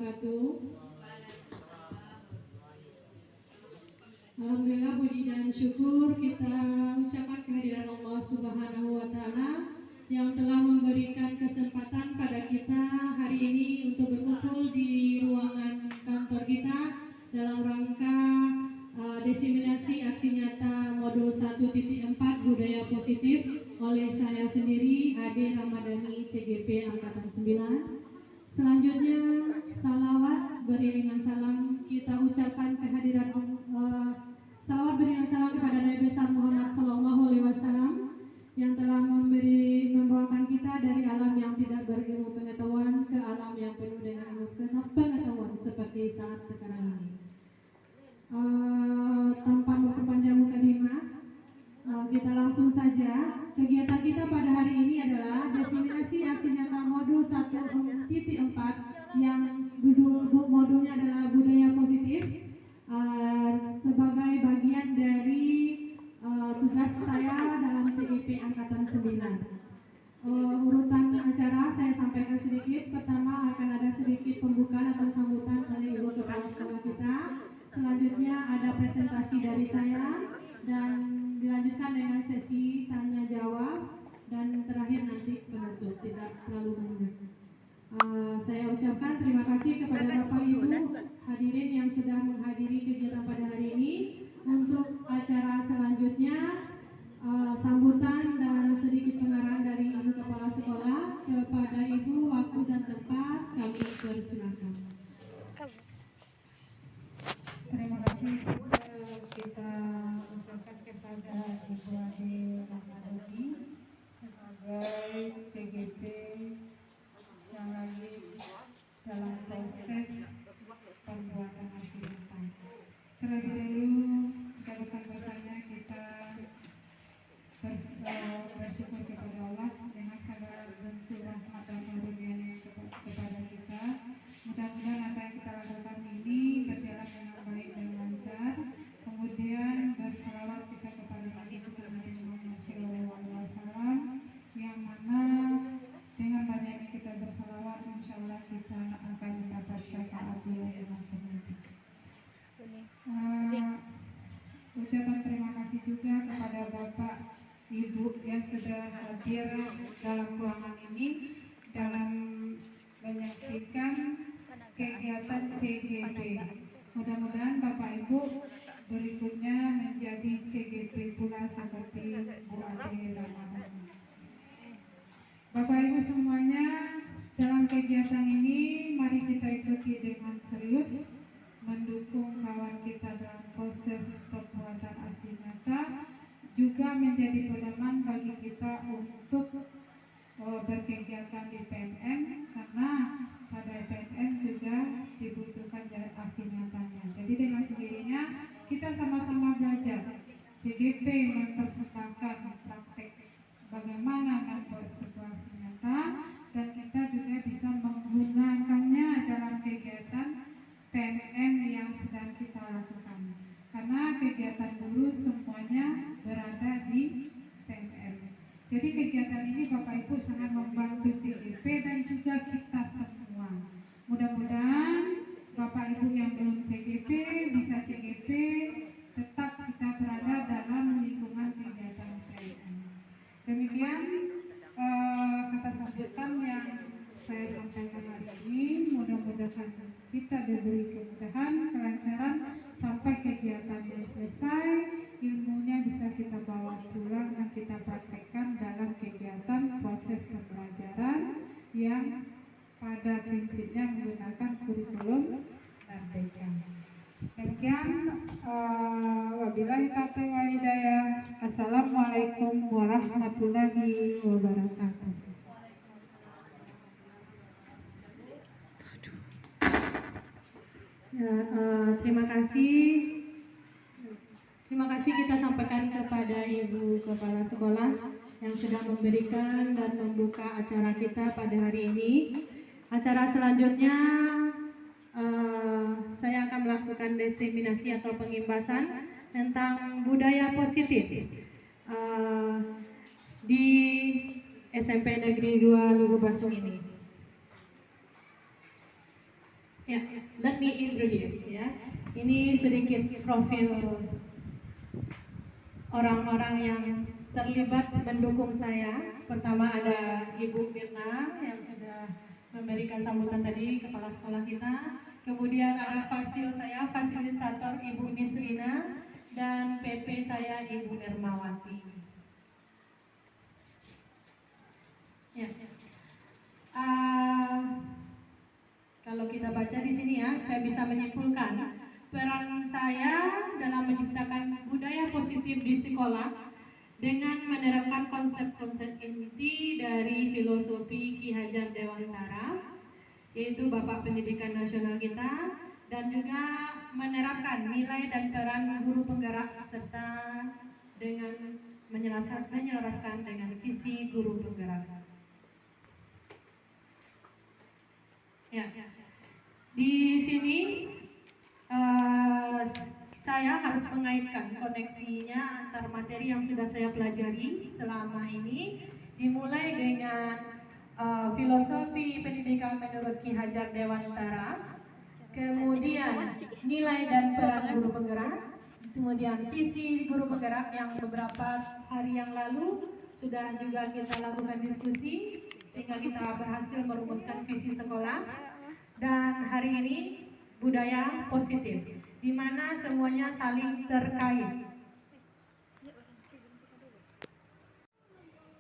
wabarakatuh. Alhamdulillah, puji dan syukur kita ucapkan kehadiran Allah Subhanahu wa Ta'ala yang telah memberikan kesempatan pada kita hari ini untuk berkumpul di ruangan kantor kita dalam rangka diseminasi aksi nyata modul 1.4 budaya positif oleh saya sendiri Ade Ramadhani CGP Angkatan 9. Selanjutnya salawat beriringan salam kita ucapkan kehadiran salawat beriringan salam kepada Nabi besar Muhammad Sallallahu Alaihi Wasallam yang telah membawakan kita dari alam yang tidak berilmu pengetahuan ke alam yang penuh dengan ilmu pengetahuan seperti saat sekarang ini. Tanpa memperpanjang mukadimah, kita langsung saja. Kegiatan kita pada hari ini adalah diseminasi aksi nyata modul 1.4 yang modulnya adalah budaya positif sebagai bagian dari tugas saya dalam CGP Angkatan 9. Urutan acara saya sampaikan sedikit. Pertama akan ada sedikit pembukaan atau sambutan oleh Ibu Kepala Sekolah kita. Selanjutnya ada presentasi dari saya dan dilanjutkan dengan sesi tanya jawab dan terakhir nanti penutup, tidak terlalu banyak. Saya ucapkan terima kasih kepada Bapak Ibu hadirin yang sudah menghadiri kegiatan pada hari ini. Untuk acara selanjutnya sambutan dan sedikit pengarahan dari Ibu Kepala Sekolah. Kepada Ibu, waktu dan tempat kami persilakan. Terima kasih kita ucapkan kepada Ibu Ade Ramadhani sebagai CGP yang lagi dalam proses pembuatan hasil nyata. Terlebih dahulu kita bersama-sama kita bersyukur kepada Allah dengan segala bentuk rahmat dan karunia kepada kita. Mudah-mudahan apa yang kita lakukan ini berjalan dengan baik dan lancar. Kemudian berselawat kita kepada Nabi Muhammad SAW, yang mana dengan banyaknya kita berselawat, insya Allah kita akan mendapat syafaat yang nanti. Ucapan terima kasih juga kepada Bapak Ibu yang sudah hadir dalam ruangan ini dalam menyaksikan kegiatan CGP. Mudah-mudahan Bapak Ibu berikutnya menjadi CGP pula seperti Bu Ade Ramadhani. Bapak Ibu semuanya, dalam kegiatan ini mari kita ikuti dengan serius, mendukung kawan kita dalam proses pembuatan aksi nyata, juga menjadi pedoman bagi kita untuk berkegiatan di PMM, karena pada PMM juga dibutuhkan aksi nyatanya. Jadi dengan sendirinya kita sama-sama belajar. CGP mempersembahkan praktek bagaimana membuat sebuah aksi nyata, dan kita juga bisa menggunakannya dalam kegiatan PMM yang sedang kita lakukan. Karena kegiatan guru semuanya berada di PMM. Jadi kegiatan ini Bapak Ibu sangat membantu CGP dan juga kita semua. Mudah-mudahan Bapak Ibu yang belum CGP bisa CGP, tetap kita berada dalam lingkungan kegiatan PMM. Demikian kata sambutan yang saya sampaikan hari ini. Mudah-mudahan kita diberi kemudahan, kelancaran sampai kegiatannya selesai, ilmunya bisa kita bawa pulang dan kita praktekkan dalam kegiatan proses pembelajaran yang pada prinsipnya menggunakan kurikulum Merdeka. Demikian, wabillahi taufiq wal hidayah. Assalamualaikum warahmatullahi wabarakatuh. Terima kasih kita sampaikan kepada Ibu Kepala Sekolah yang sudah memberikan dan membuka acara kita pada hari ini. Acara selanjutnya saya akan melakukan diseminasi atau pengimbasan tentang budaya positif di SMP Negeri 2 Lugu Basung ini. Ya, let me introduce ya. Ini sedikit profil orang-orang yang terlibat mendukung saya. Pertama ada Ibu Mirna yang sudah memberikan sambutan tadi, kepala sekolah kita. Kemudian ada fasil saya, fasilitator Ibu Nisrina, dan PP saya Ibu Ermawati. Ya. Kalau kita baca di sini ya, saya bisa menyimpulkan peran saya dalam menciptakan budaya positif di sekolah dengan menerapkan konsep-konsep inti dari filosofi Ki Hajar Dewantara, yaitu Bapak Pendidikan Nasional kita, dan juga menerapkan nilai dan peran guru penggerak serta dengan menyelaraskan dengan visi guru penggerak. Ya, di sini saya harus mengaitkan koneksinya antar materi yang sudah saya pelajari selama ini, dimulai dengan filosofi pendidikan menurut Ki Hajar Dewantara, kemudian nilai dan peran guru penggerak, kemudian visi guru penggerak yang beberapa hari yang lalu sudah juga kita lakukan diskusi sehingga kita berhasil merumuskan visi sekolah, dan hari ini budaya positif di mana semuanya saling terkait.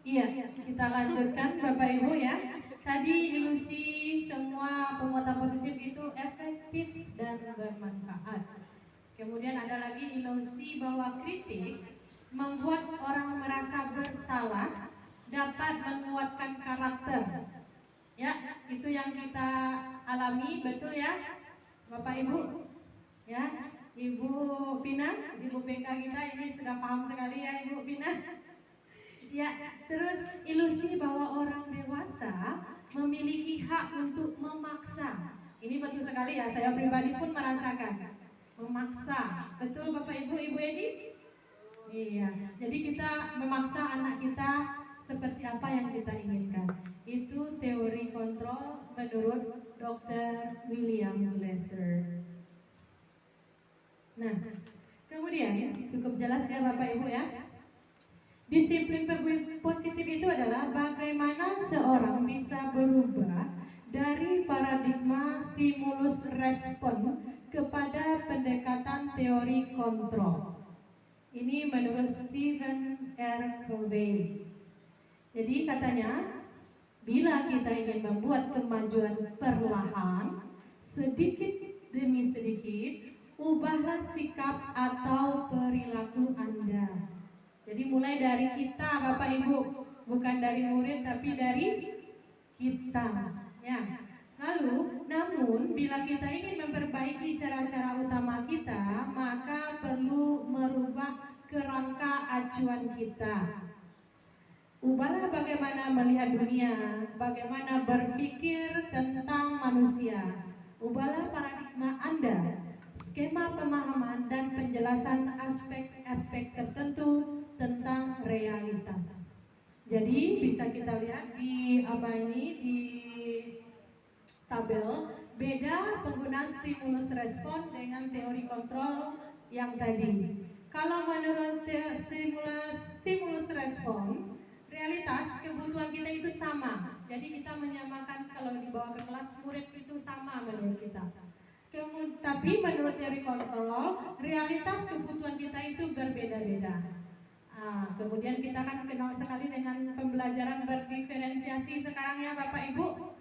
Iya, kita lanjutkan Bapak Ibu ya. Tadi ilusi semua penguatan positif itu efektif dan bermanfaat. Kemudian ada lagi ilusi bahwa kritik membuat orang merasa bersalah, dapat menguatkan karakter. Ya, itu yang kita alami, betul ya Bapak Ibu? Ya, Ibu Pina, Ibu BK kita ini sudah paham sekali ya Ibu Pina. Ya, terus ilusi bahwa orang dewasa memiliki hak untuk memaksa. Ini betul sekali ya, saya pribadi pun merasakan memaksa. Betul Bapak Ibu, Ibu Edi? Iya, jadi kita memaksa anak kita seperti apa yang kita inginkan. Itu teori kontrol menurut Dr. William Glasser. Nah, kemudian cukup jelas ya Bapak Ibu ya. Disiplin positif itu adalah bagaimana seorang bisa berubah dari paradigma stimulus respon kepada pendekatan teori kontrol. Ini menurut Stephen R. Covey. Jadi katanya, bila kita ingin membuat kemajuan perlahan, sedikit demi sedikit, ubahlah sikap atau perilaku Anda. Jadi mulai dari kita Bapak Ibu, bukan dari murid tapi dari kita. Ya. Lalu, namun bila kita ingin memperbaiki cara-cara utama kita, maka perlu merubah kerangka acuan kita. Ubahlah bagaimana melihat dunia, bagaimana berpikir tentang manusia. Ubahlah paradigma Anda, skema pemahaman dan penjelasan aspek-aspek tertentu tentang realitas. Jadi bisa kita lihat di di tabel beda penggunaan stimulus respon dengan teori kontrol yang tadi. Kalau menurut stimulus respon, realitas kebutuhan kita itu sama. Jadi kita menyamakan kalau dibawa ke kelas murid itu sama menurut kita. Tapi menurut teori kontrol, realitas kebutuhan kita itu berbeda-beda. Kemudian kita kan kenal sekali dengan pembelajaran berdiferensiasi sekarang ya Bapak Ibu.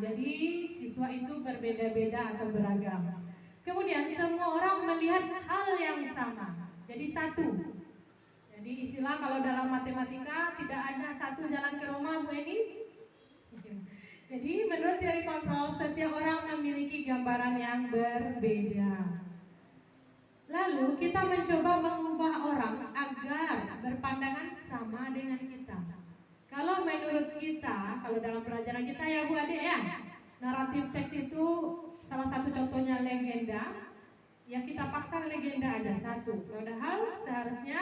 Jadi siswa itu berbeda-beda atau beragam. Kemudian semua orang melihat hal yang sama, jadi satu. Jadi istilah kalau dalam matematika tidak ada satu jalan ke Roma, Bu Eni. Jadi menurut teori kontrol, setiap orang memiliki gambaran yang berbeda. Lalu kita mencoba mengubah orang agar berpandangan sama dengan kita. Kalau menurut kita, kalau dalam pelajaran kita ya Bu Adik ya, naratif teks itu salah satu contohnya legenda. Ya kita paksa legenda aja satu. Padahal seharusnya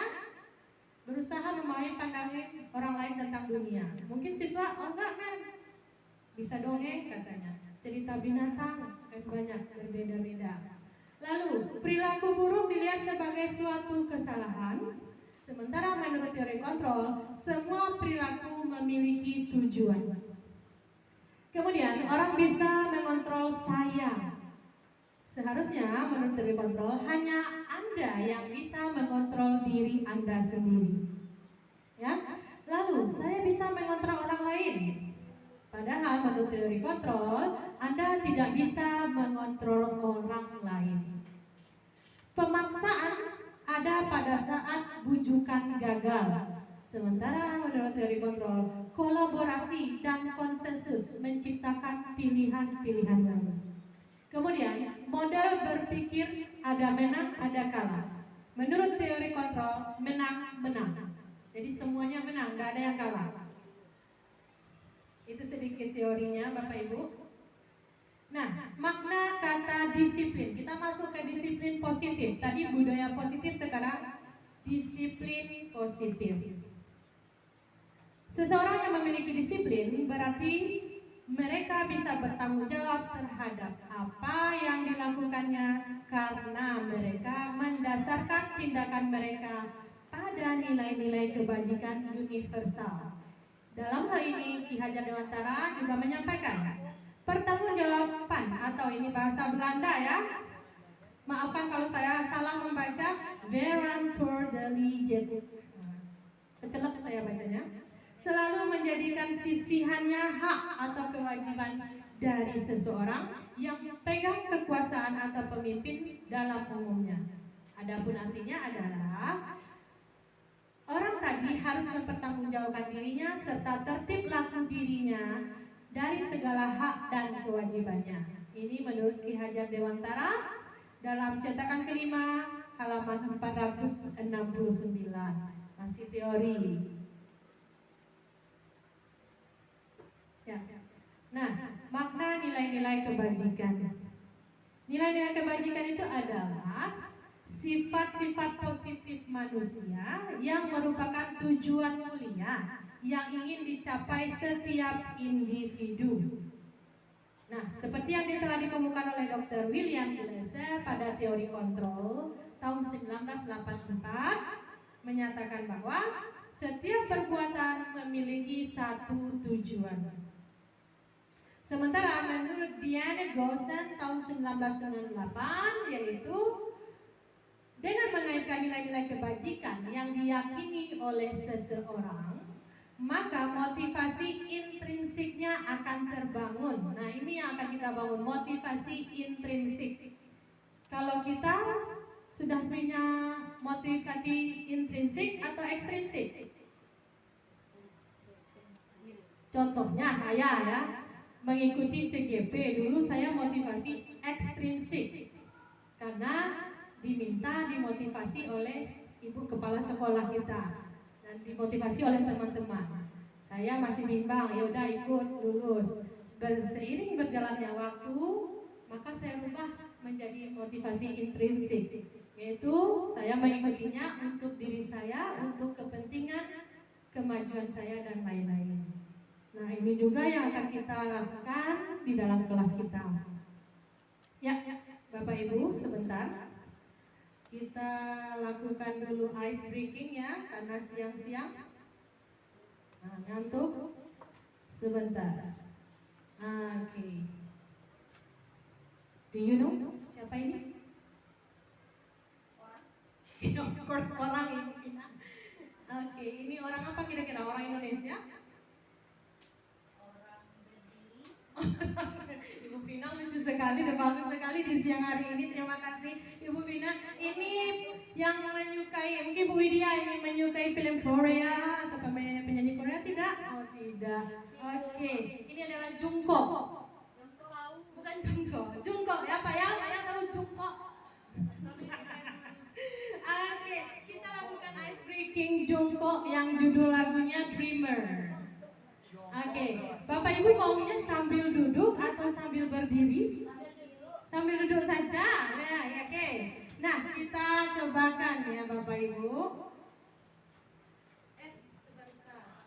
berusaha memahami pandangan orang lain tentang dunia. Mungkin siswa, oh enggak kan, bisa dongeng katanya. cerita binatang kan banyak berbeda-beda. Lalu perilaku buruk dilihat sebagai suatu kesalahan, sementara menurut teori kontrol semua perilaku memiliki tujuan. Kemudian orang bisa mengontrol saya. Seharusnya menurut teori kontrol hanya Anda yang bisa mengontrol diri Anda sendiri. Ya. Lalu saya bisa mengontrol orang lain. Padahal menurut teori kontrol Anda tidak bisa mengontrol orang lain. Pemaksaan ada pada saat bujukan gagal. Sementara menurut teori kontrol, kolaborasi dan konsensus menciptakan pilihan-pilihan baru. Kemudian, model berpikir ada menang, ada kalah. Menurut teori kontrol, menang. Jadi semuanya menang, tidak ada yang kalah. Itu sedikit teorinya, Bapak Ibu. Nah, makna kata disiplin. Kita masuk ke disiplin positif. Tadi budaya positif, sekarang disiplin positif. Seseorang yang memiliki disiplin berarti mereka bisa bertanggung jawab terhadap apa yang dilakukannya karena mereka mendasarkan tindakan mereka pada nilai-nilai kebajikan universal. Dalam hal ini Ki Hajar Dewantara juga menyampaikan pertanggungjawaban, atau ini bahasa Belanda ya. Maafkan kalau saya salah membaca, verantwoordelijkheid. Kecelak saya bacanya. Selalu menjadikan sisihannya hak atau kewajiban dari seseorang yang pegang kekuasaan atau pemimpin dalam umumnya. Adapun artinya adalah orang tadi harus mempertanggungjawabkan dirinya serta tertib laku dirinya dari segala hak dan kewajibannya. Ini menurut Ki Hajar Dewantara dalam cetakan kelima halaman 469. Masih teori. Ya. Nah, makna nilai-nilai kebajikan. Nilai-nilai kebajikan itu adalah sifat-sifat positif manusia yang merupakan tujuan mulia yang ingin dicapai setiap individu. Nah, seperti yang telah dikemukakan oleh Dr. William Gilese pada teori kontrol tahun 1984 menyatakan bahwa setiap perbuatan memiliki satu tujuan. Sementara menurut Diane Gosen tahun 1998 yaitu dengan mengaitkan nilai-nilai kebajikan yang diyakini oleh seseorang, maka motivasi intrinsiknya akan terbangun. Nah, ini yang akan kita bangun, motivasi intrinsik. Kalau kita sudah punya motivasi intrinsik atau ekstrinsik? Contohnya saya ya, mengikuti CGP dulu saya motivasi ekstrinsik karena diminta dimotivasi oleh ibu kepala sekolah kita dan dimotivasi oleh teman-teman. Saya masih bimbang, ya udah ikut lulus. Seiring berjalannya waktu, maka saya rubah menjadi motivasi intrinsik, yaitu saya mengikutinya untuk diri saya, untuk kepentingan kemajuan saya dan lain-lain. Nah, ini juga yang akan kita lakukan di dalam kelas kita. Ya, Bapak Ibu, sebentar. Kita lakukan dulu ice breaking ya, karena siang-siang. Nah, ngantuk. Sebentar. Oke. Do you know siapa ini? Of course, orang ini. Oke, ini orang apa kira-kira? Orang Indonesia? Ibu Vina lucu sekali dan bagus sekali di siang hari ini. Terima kasih Ibu Vina. Ini yang menyukai, mungkin Bu Widya ini menyukai film Korea atau penyanyi Korea tidak? Oh tidak. Oke, ini adalah Jungkook. Bukan Jungkook, Jungkook ya Pak ya? Pak yang tahu Jungkook. Oke, kita lakukan ice breaking Jungkook yang judul lagunya Dreamer. Oke, Bapak Ibu maunya sambil duduk atau sambil berdiri? Sambil duduk saja, ya, oke. Nah, kita cobakan ya Bapak Ibu. Sebentar,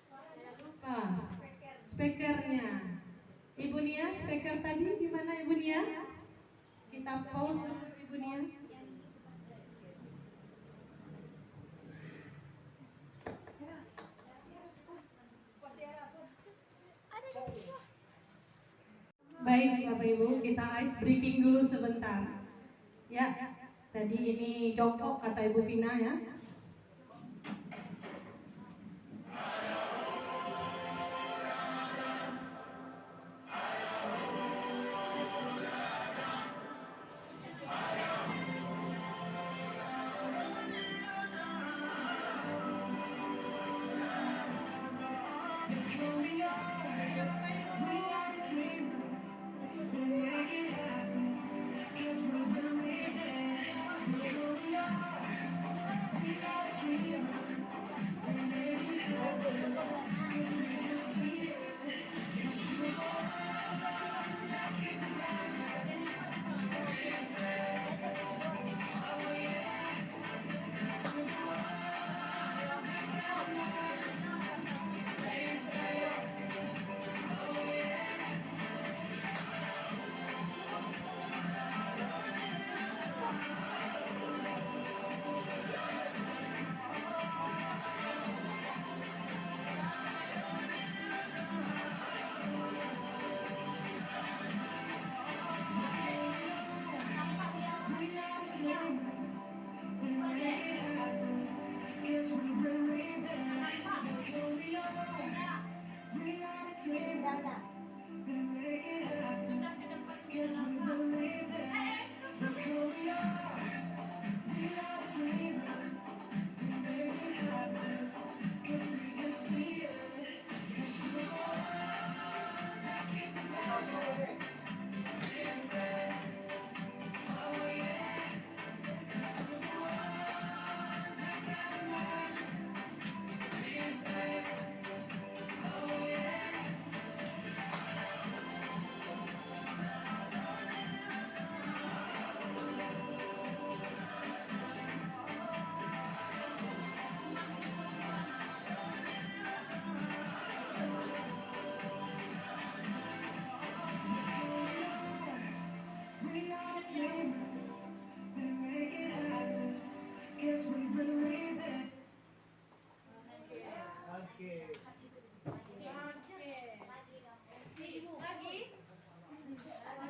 saya lupa speakernya. Ibu Nia, speaker tadi di mana Ibu Nia? Kita pause dulu Ibu Nia. Baik Bapak Ibu, kita ice breaking dulu sebentar. Ya, tadi ini jongkok kata Ibu Pina ya.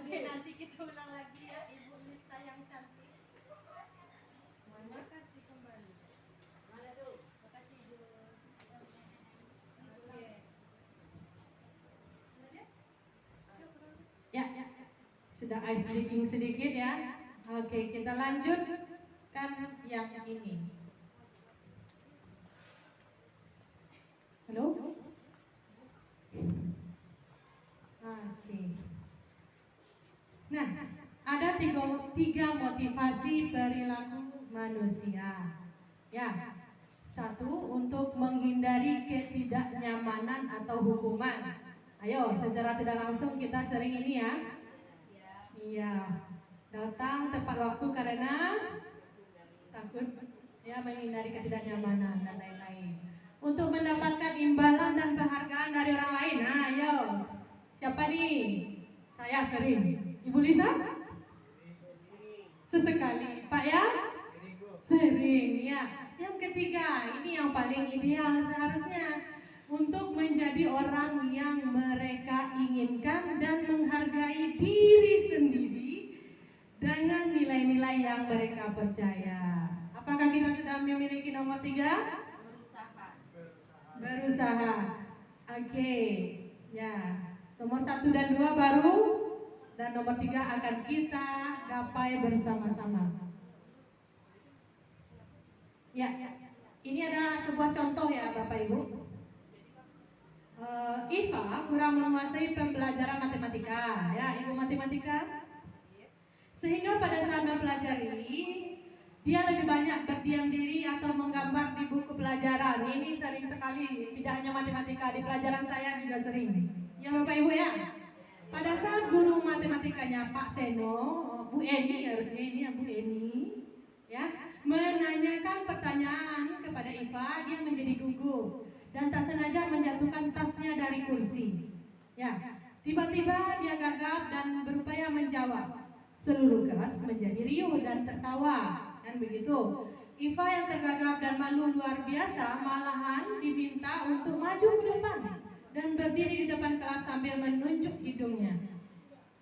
Oke, nanti kita ulang lagi ya, Ibu Nisa yang cantik. Terima kasih kembali. Makasih Ibu. Oke. Ya, sudah ice breaking sedikit ya. Oke, kita lanjutkan yang ini. Halo? Oke. Nah, ada tiga motivasi perilaku manusia. Ya, satu untuk menghindari ketidaknyamanan atau hukuman. Ayo, secara tidak langsung kita sering ini ya. Iya, datang tepat waktu karena takut ya menghindari ketidaknyamanan dan lain-lain. Untuk mendapatkan imbalan dan penghargaan dari orang lain. Nah, ayo. Siapa nih? Saya sering. Ibu Lisa? Sesekali. Pak ya? Sering ya. Yang ketiga, ini yang paling ideal seharusnya. Untuk menjadi orang yang mereka inginkan dan menghargai diri sendiri dengan nilai-nilai yang mereka percaya. Apakah kita sudah memiliki nomor 3? Berusaha. Oke. Ya. Nomor 1 dan 2 baru, dan nomor 3 akan kita gapai bersama-sama. Ya, ini ada sebuah contoh ya Bapak Ibu. Iva kurang menguasai pembelajaran matematika, ya Ibu matematika. Sehingga pada saat mempelajari, dia lebih banyak berdiam diri atau menggambar di buku pelajaran. Ini sering sekali, tidak hanya matematika, di pelajaran saya juga sering. Ya Bapak Ibu ya. Pada saat guru matematikanya Pak Seno, Bu Eni harusnya ini ya Bu Eni, ya, menanyakan pertanyaan kepada Iva, dia menjadi gugup dan tak sengaja menjatuhkan tasnya dari kursi. Ya, Tiba-tiba dia gagap dan berupaya menjawab. Seluruh kelas menjadi riuh dan tertawa, kan begitu. Iva yang tergagap dan malu luar biasa malahan diminta untuk maju ke depan dan berdiri di depan kelas sambil menunjuk hidungnya.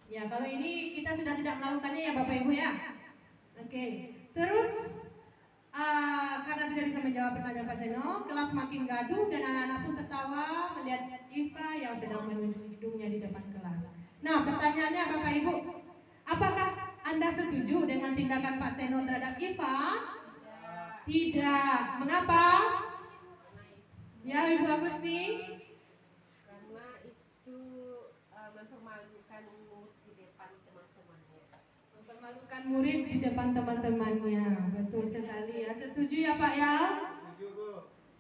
Ya, kalau ini kita sudah tidak melakukannya ya Bapak Ibu ya. Oke. Terus karena tidak bisa menjawab pertanyaan Pak Seno, kelas makin gaduh dan anak-anak pun tertawa melihat Iva yang sedang menunjuk hidungnya di depan kelas. Nah, pertanyaannya Bapak Ibu, apakah Anda setuju dengan tindakan Pak Seno terhadap Iva? Tidak. Mengapa? Ya, Ibu Agusti? Karena itu mempermalukan murid di depan teman-temannya. Mempermalukan murid di depan teman-temannya. Betul sekali ya. Setuju ya Pak ya? Setuju, Bu.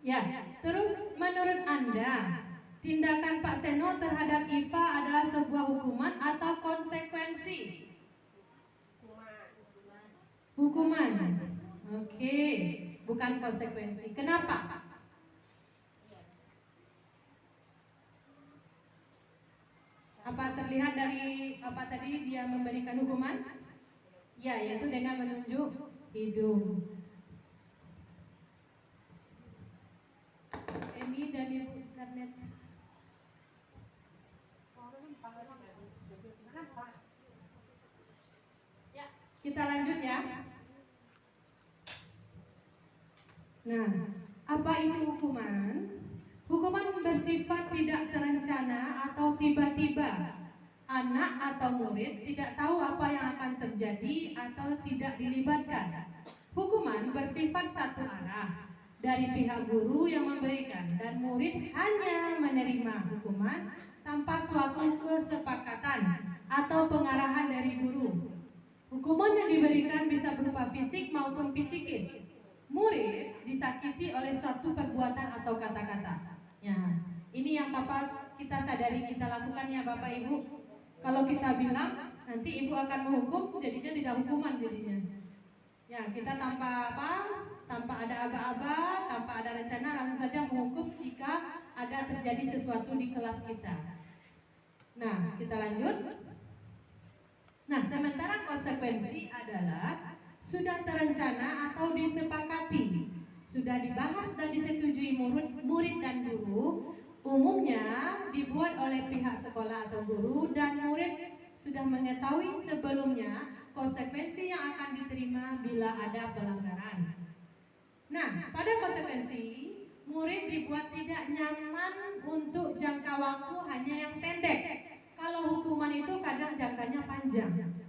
Ya. Terus menurut Anda, tindakan Pak Seno terhadap Iva adalah sebuah hukuman atau konsekuensi? Hukuman. Oke, bukan konsekuensi. Kenapa? Apa terlihat dari apa tadi dia memberikan hukuman? Ya, yaitu dengan menunjuk hidung. Ini dari internet. Ya, kita lanjut ya. Nah, apa itu hukuman? Hukuman bersifat tidak terencana atau tiba-tiba. Anak atau murid tidak tahu apa yang akan terjadi atau tidak dilibatkan. Hukuman bersifat satu arah dari pihak guru yang memberikan dan murid hanya menerima hukuman tanpa suatu kesepakatan atau pengarahan dari guru. Hukuman yang diberikan bisa berupa fisik maupun psikis. Murid disakiti oleh suatu perbuatan atau kata-kata. Ya, ini yang dapat kita sadari kita lakukan ya Bapak Ibu. Kalau kita bilang nanti Ibu akan menghukum, jadinya tidak hukuman jadinya. Ya, kita tanpa apa? Tanpa ada aba-aba, tanpa ada rencana, langsung saja menghukum jika ada terjadi sesuatu di kelas kita. Nah, kita lanjut. Nah, sementara konsekuensi adalah sudah terencana atau disepakati, sudah dibahas dan disetujui murid dan guru, umumnya dibuat oleh pihak sekolah atau guru, dan murid sudah mengetahui sebelumnya konsekuensi yang akan diterima bila ada pelanggaran. Nah, pada konsekuensi, murid dibuat tidak nyaman untuk jangka waktu hanya yang pendek. Kalau hukuman itu kadang jangkanya panjang.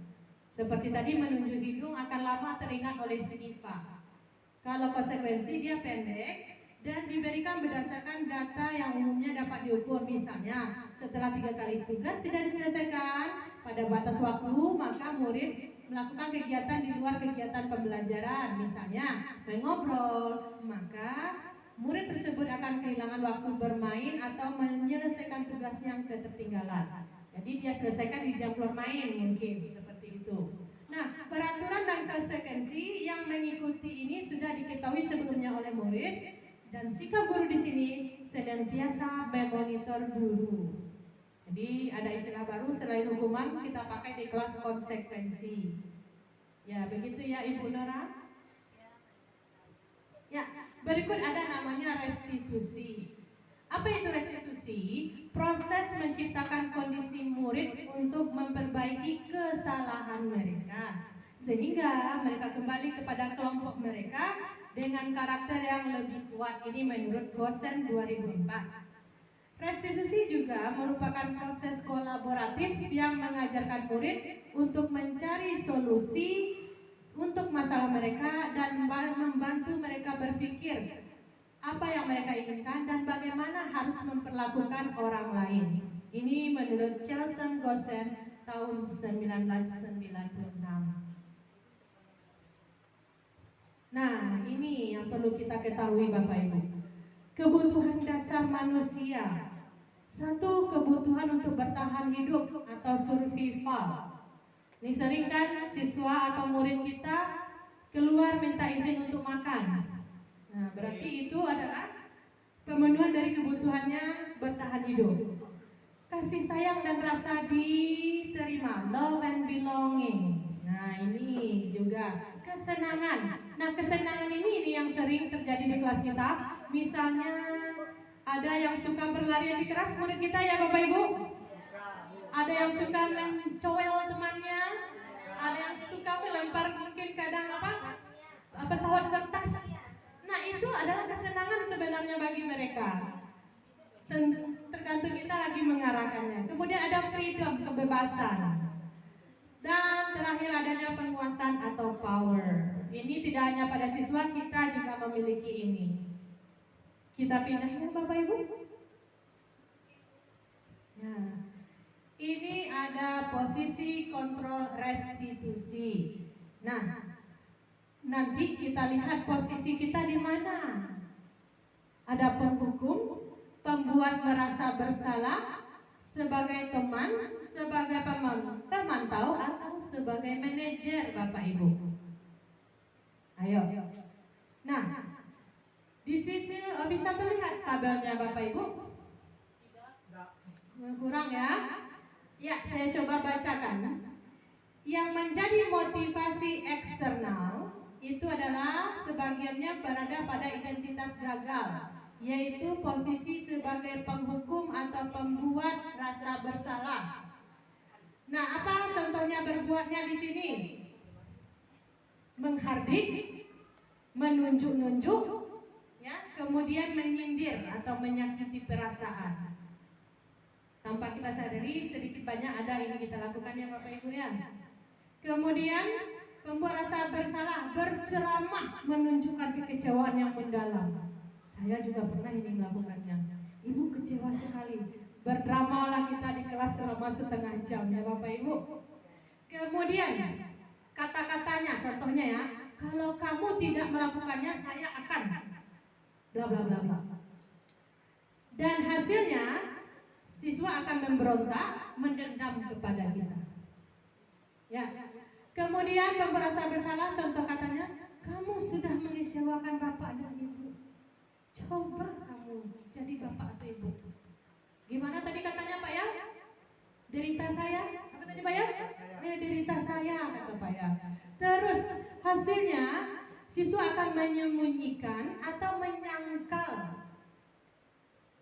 Seperti tadi menunjuk hidung akan lama teringat oleh si Iva. Kalau konsekuensi dia pendek dan diberikan berdasarkan data yang umumnya dapat diukur. Misalnya setelah 3 kali tugas tidak diselesaikan pada batas waktu, maka murid melakukan kegiatan di luar kegiatan pembelajaran, misalnya main ngobrol, maka murid tersebut akan kehilangan waktu bermain atau menyelesaikan tugas yang ketertinggalan. Jadi dia selesaikan di jam keluar main mungkin seperti itu. Nah, peraturan dan konsekuensi yang mengikuti ini sudah diketahui sebelumnya oleh murid, dan sikap guru di sini senantiasa memonitor guru. Jadi ada istilah baru selain hukuman kita pakai di kelas konsekuensi. Ya, begitu ya Ibu Nora? Ya, berikut ada namanya restitusi. Apa itu restitusi? Proses menciptakan kondisi murid untuk memperbaiki kesalahan mereka sehingga mereka kembali kepada kelompok mereka dengan karakter yang lebih kuat. Ini menurut Gosen 2004. Restitusi juga merupakan proses kolaboratif yang mengajarkan murid untuk mencari solusi untuk masalah mereka dan membantu mereka berpikir apa yang mereka inginkan dan bagaimana harus memperlakukan orang lain. Ini menurut Chelsen Gosen tahun 1996. Nah, ini yang perlu kita ketahui Bapak Ibu. Kebutuhan dasar manusia. Satu, kebutuhan untuk bertahan hidup atau survival. Ini sering kan siswa atau murid kita keluar minta izin untuk makan. Nah, berarti itu adalah pemenuhan dari kebutuhannya bertahan hidup. kasih sayang dan rasa diterima, love and belonging. Nah, ini juga kesenangan. Nah, kesenangan ini yang sering terjadi di kelas kita. Misalnya ada yang suka berlarian di kelas murid kita ya Bapak Ibu. Ada yang suka mencowel temannya. Ada yang suka melempar mungkin kadang pesawat kertas. Nah, itu adalah kesenangan sebenarnya bagi mereka. Tergantung kita lagi mengarahkannya. Kemudian ada freedom, kebebasan. Dan terakhir adanya penguasaan atau power. Ini tidak hanya pada siswa, kita juga memiliki ini. Kita pindah ya Bapak Ibu. Nah, ini ada posisi kontrol restitusi. Nah, nanti kita lihat posisi kita di mana. Ada penghukum, pembuat merasa bersalah, sebagai teman, sebagai pemantau, atau sebagai manajer Bapak Ibu. Ayo. Nah, di sini bisa terlihat tabelnya Bapak Ibu? Kurang ya? Ya, saya coba bacakan. Yang menjadi motivasi eksternal itu adalah sebagiannya berada pada identitas gagal, yaitu posisi sebagai penghukum atau pembuat rasa bersalah. Nah, apa contohnya berbuatnya di sini? Menghardik, menunjuk-nunjuk, ya, kemudian menyindir atau menyakiti perasaan. Tanpa kita sadari sedikit banyak ada ini kita lakukan ya Bapak Ibu ya. Kemudian membuat rasa bersalah, berceramah, menunjukkan kekecewaan yang mendalam. Saya juga pernah ini melakukannya. Ibu kecewa sekali. Berdramalah kita di kelas selama setengah jam ya Bapak Ibu. Kemudian kata-katanya, contohnya ya, kalau kamu tidak melakukannya saya akan bla bla bla bla. Dan hasilnya siswa akan memberontak, mendendam kepada kita. Ya. Kemudian merasa bersalah, contoh katanya, kamu sudah mengecewakan bapak dan ibu. Coba kamu jadi bapak atau ibu. Gimana tadi katanya Pak ya? Derita saya. Apa tadi Pak ya? Derita saya kata Pak ya. Terus hasilnya siswa akan menyembunyikan atau menyangkal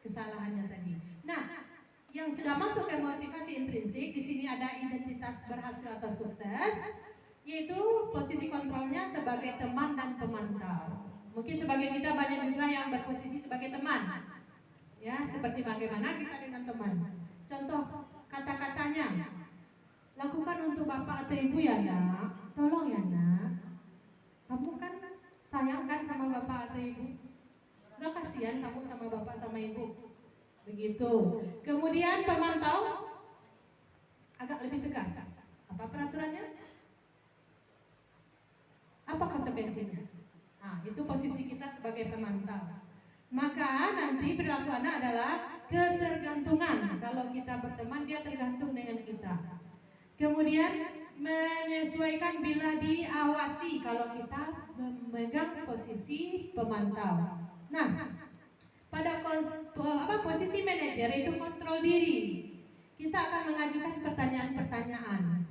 kesalahannya tadi. Nah, yang sudah masuk ke motivasi intrinsik, di sini ada identitas berhasil atau sukses, yaitu posisi kontrolnya sebagai teman dan pemantau. Mungkin sebagai kita banyak juga yang berposisi sebagai teman, ya, seperti bagaimana kita dengan teman. Contoh kata-katanya, lakukan untuk bapak atau ibu ya nak, tolong ya nak, kamu kan sayang kan sama bapak atau ibu, gak kasihan kamu sama bapak sama ibu. Begitu. Kemudian pemantau agak lebih tegas. Apa peraturannya? Apa konsekuensinya? Nah, itu posisi kita sebagai pemantau. Maka nanti perilaku anak adalah ketergantungan. Kalau kita berteman, dia tergantung dengan kita. Kemudian menyesuaikan bila diawasi kalau kita memegang posisi pemantau. Nah, pada posisi manajer itu kontrol diri. Kita akan mengajukan pertanyaan-pertanyaan.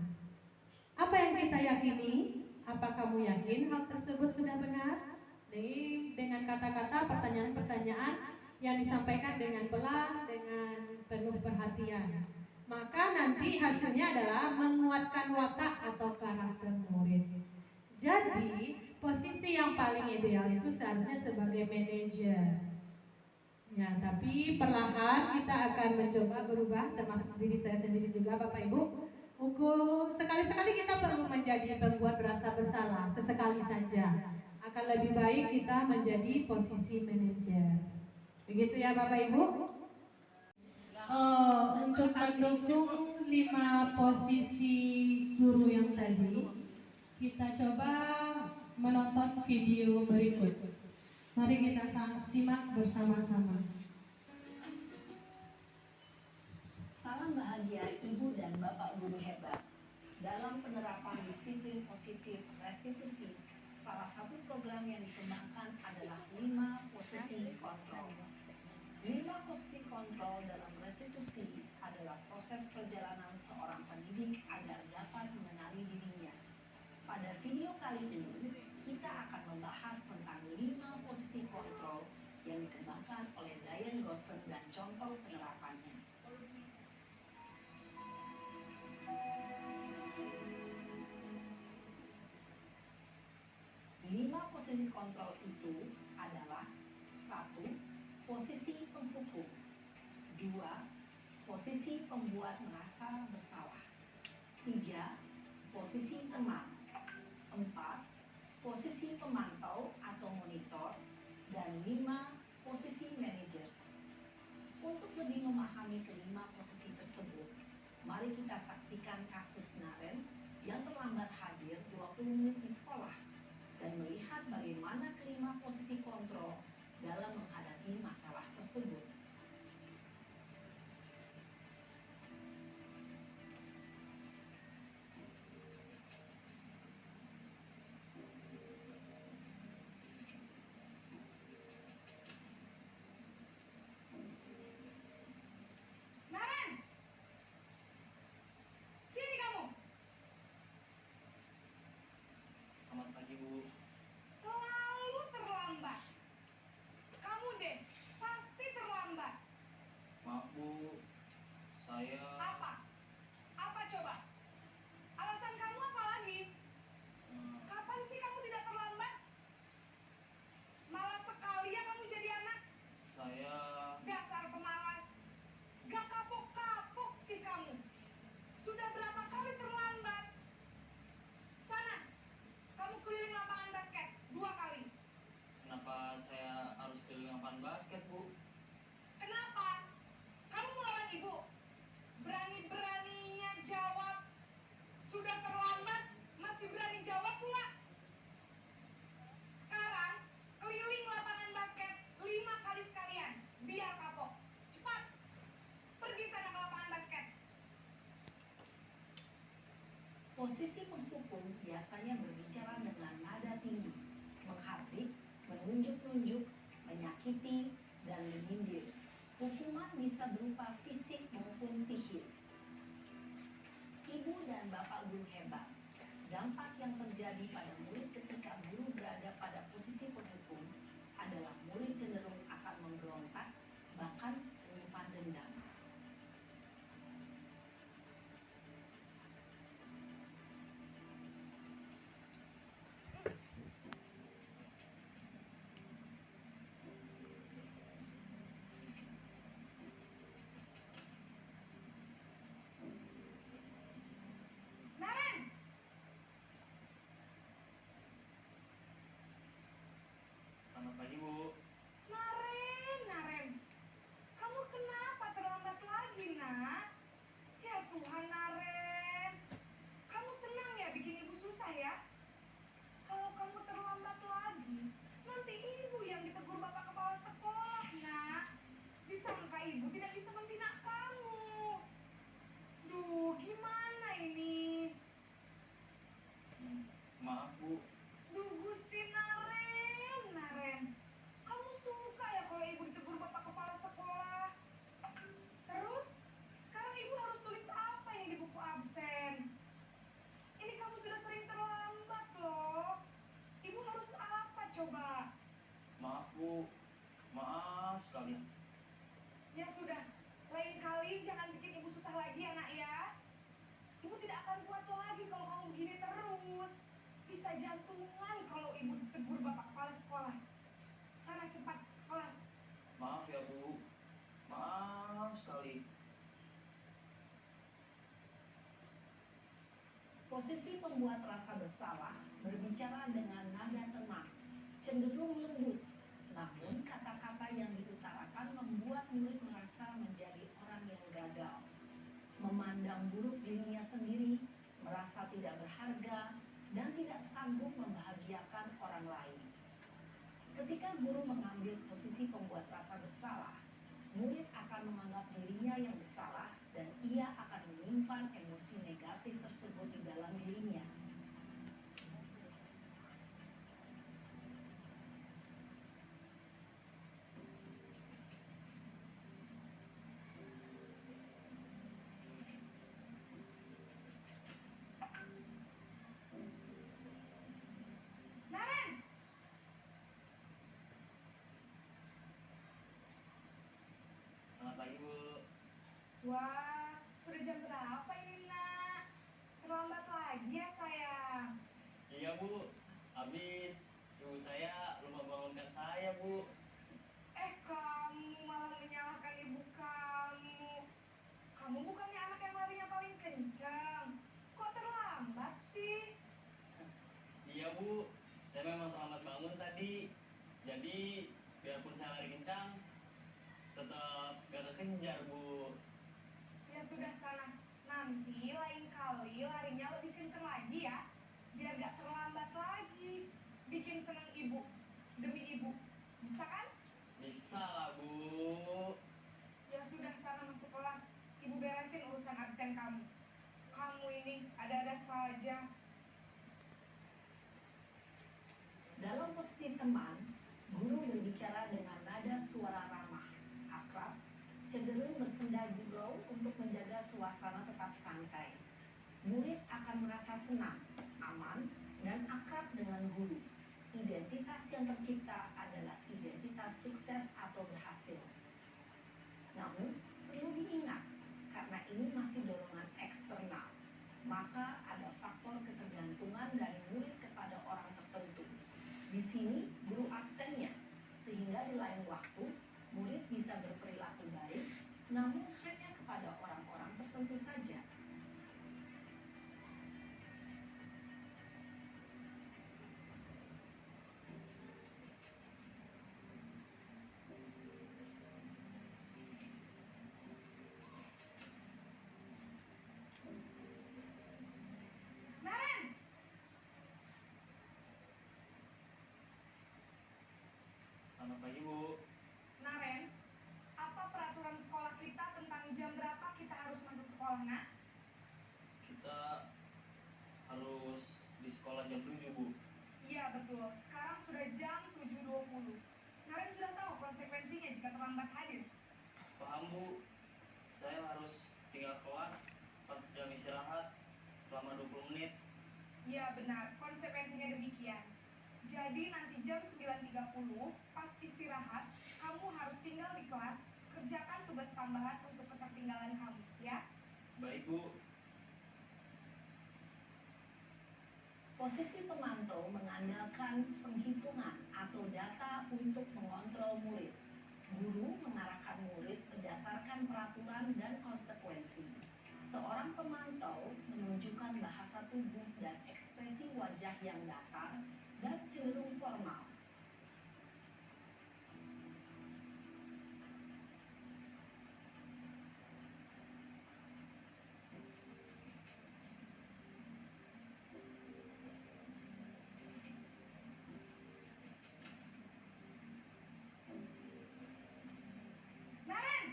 Apa yang kita yakini? Apa kamu yakin hal tersebut sudah benar? Dengan kata-kata pertanyaan-pertanyaan yang disampaikan dengan pelan, dengan penuh perhatian. Maka nanti hasilnya adalah menguatkan watak atau karakter murid. Jadi posisi yang paling ideal itu seharusnya sebagai manajer. Ya, tapi perlahan kita akan mencoba berubah, termasuk diri saya sendiri juga Bapak Ibu. Sekali-sekali kita perlu menjadi pembuat berasa bersalah, sesekali saja. Akan lebih baik kita menjadi posisi manajer. Begitu ya Bapak Ibu. Untuk mendukung 5 posisi guru yang tadi, kita coba menonton video berikut. Mari kita simak bersama-sama. Salam bahagia Ibu dan Bapak Guru hebat. Dalam penerapan disiplin positif restitusi, salah satu program yang dikembangkan adalah 5 posisi kontrol. 5 posisi kontrol dalam restitusi adalah adalah proses perjalanan seorang pendidik agar dapat mengenali dirinya. Pada video kali ini, kita akan membahas tentang 5 posisi kontrol yang dikembangkan oleh Diane Gosson dan contoh penerapannya. 5 posisi kontrol itu adalah 1. Posisi penghukum. 2. Posisi pembuat merasa bersalah. 3. Posisi teman. 4. Posisi pemantau atau monitor. Dan 5. Posisi manajer. Untuk lebih memahami kelima posisi tersebut, mari kita saksikan kasus Naren yang terlambat hadir 20 menit di sekolah dan melihat bagaimana kelima posisi kontrol dalam menghadapi masalah tersebut. Naren! Sini kamu! Selamat pagi, Bu. Selalu terlambat. Kamu deh, pasti terlambat. Maaf, Bu. Saya Apa? Apa coba? Alasan kamu apa lagi? Kapan sih kamu tidak terlambat? Malas sekali ya kamu jadi anak. saya Dasar pemalas. Gak kapok-kapok sih kamu. Sudah berapa kali terlambat? Sana, kamu keliling lapangan basket 2 kali. kenapa saya harus keliling lapangan basket, Bu? Kenapa? Kamu melawan ibu. Berani-beraninya jawab. Sudah terlambat, masih berani jawab pula. Sekarang, keliling lapangan basket 5 kali sekalian. Biar kapok. Cepat. Pergi sana ke lapangan basket. Posisi penghukum biasanya berbicara dengan nada tinggi, menghardik, menunjuk-nunjuk, menyakiti, dan menyindir. Hukuman bisa berupa fisik maupun psikis. Ibu dan bapak guru hebat. Dampak yang terjadi pada murid ketika guru berada pada posisi penghukum adalah murid cenderung akan memberontak, bahkan menyimpan dendam. Naren! Selamat pagi, Bu. Naren. Kamu kenapa terlambat lagi, nak? Ya Tuhan, Naren. Kamu senang ya bikin ibu susah ya? Kalau kamu terlambat lagi, nanti ibu yang ditegur bapak kepala sekolah, nak. Disangka ibu tidak bisa membina kamu. Duh, gimana ini? Maaf, Bu. Duh, Gusti Naren. Kamu suka ya kalau ibu ditegur bapak kepala sekolah? Terus, sekarang ibu harus tulis apa yang di buku absen? Ini kamu sudah sering terlambat loh. Ibu harus apa coba? Maaf, Bu. Maaf sekali. Ya sudah, lain kali jangan bikin ibu susah lagi ya nak ya. Ibu tidak akan kuat lagi kalau kamu begini terus. Bisa jantungan kalau ibu ditegur bapak kepala sekolah. Sana cepat ke kelas. Maaf ya, Bu. Maaf sekali. Posisi pembuat rasa bersalah berbicara dengan nada tenang, cenderung lembut. Namun kata-kata yang diutarakan membuat murid merasa menjadi orang yang gagal, memandang buruk dirinya sendiri, merasa tidak berharga, dan tidak sanggup membahagiakan orang lain. Ketika guru mengambil posisi pembuat rasa bersalah, murid akan menganggap dirinya yang bersalah dan ia akan menyimpan emosi negatif tersebut di dalam dirinya. Wah, sudah jam berapa ini, Nak? Terlambat lagi ya, sayang. Iya Bu, habis ibu saya lupa bangunkan saya Bu. Kamu malah menyalahkan ibu kamu. Kamu bukannya anak yang larinya paling kencang. Kok terlambat sih? Iya Bu, saya memang terlambat bangun tadi. Jadi biarpun saya lari kencang, tetap gak kekejar Bu. Ya sudah sana. Nanti lain kali larinya lebih kencang lagi ya. Biar gak terlambat lagi. Bikin seneng ibu. Demi ibu. Bisa kan? Bisa lah Bu. Ya sudah sana masuk kelas. Ibu beresin urusan absen kamu. Kamu ini ada-ada saja. Dalam posisi teman, guru berbicara dengan nada suara ramah, akrab, cenderung bersenda gurau untuk menjaga suasana tetap santai. Murid akan merasa senang, aman, dan akrab dengan guru. Identitas yang tercipta adalah identitas sukses atau berhasil. Namun, perlu diingat, karena ini masih dorongan eksternal, maka ada faktor ketergantungan dari murid kepada orang tertentu. Di sini guru aksennya, sehingga di lain waktu murid bisa berperilaku baik, namun hanya kepada orang-orang tertentu saja. Naren! Selamat pagi Bu. Naren, apa peraturan sekolah kita tentang jam berapa kita harus masuk sekolah, Nak? Kita harus di sekolah jam 7 Bu. Iya betul, sekarang sudah jam 7.20. Naren sudah tahu konsekuensinya jika terlambat hadir. Paham Bu, saya harus tinggal kelas pas jam istirahat selama 20 menit. Iya benar, konsekuensinya demikian. Jadi nanti jam 9.30 pas istirahat, kamu harus tinggal di kelas, kerjakan tugas tambahan untuk ketertinggalan kamu, ya? Baik Bu. Posisi pemantau mengandalkan penghitungan atau data untuk mengontrol murid. Guru mengarahkan murid berdasarkan peraturan dan konsekuensi. Seorang pemantau menunjukkan bahasa tubuh dan ekspresi wajah yang datar dan cenderung formal. Naren!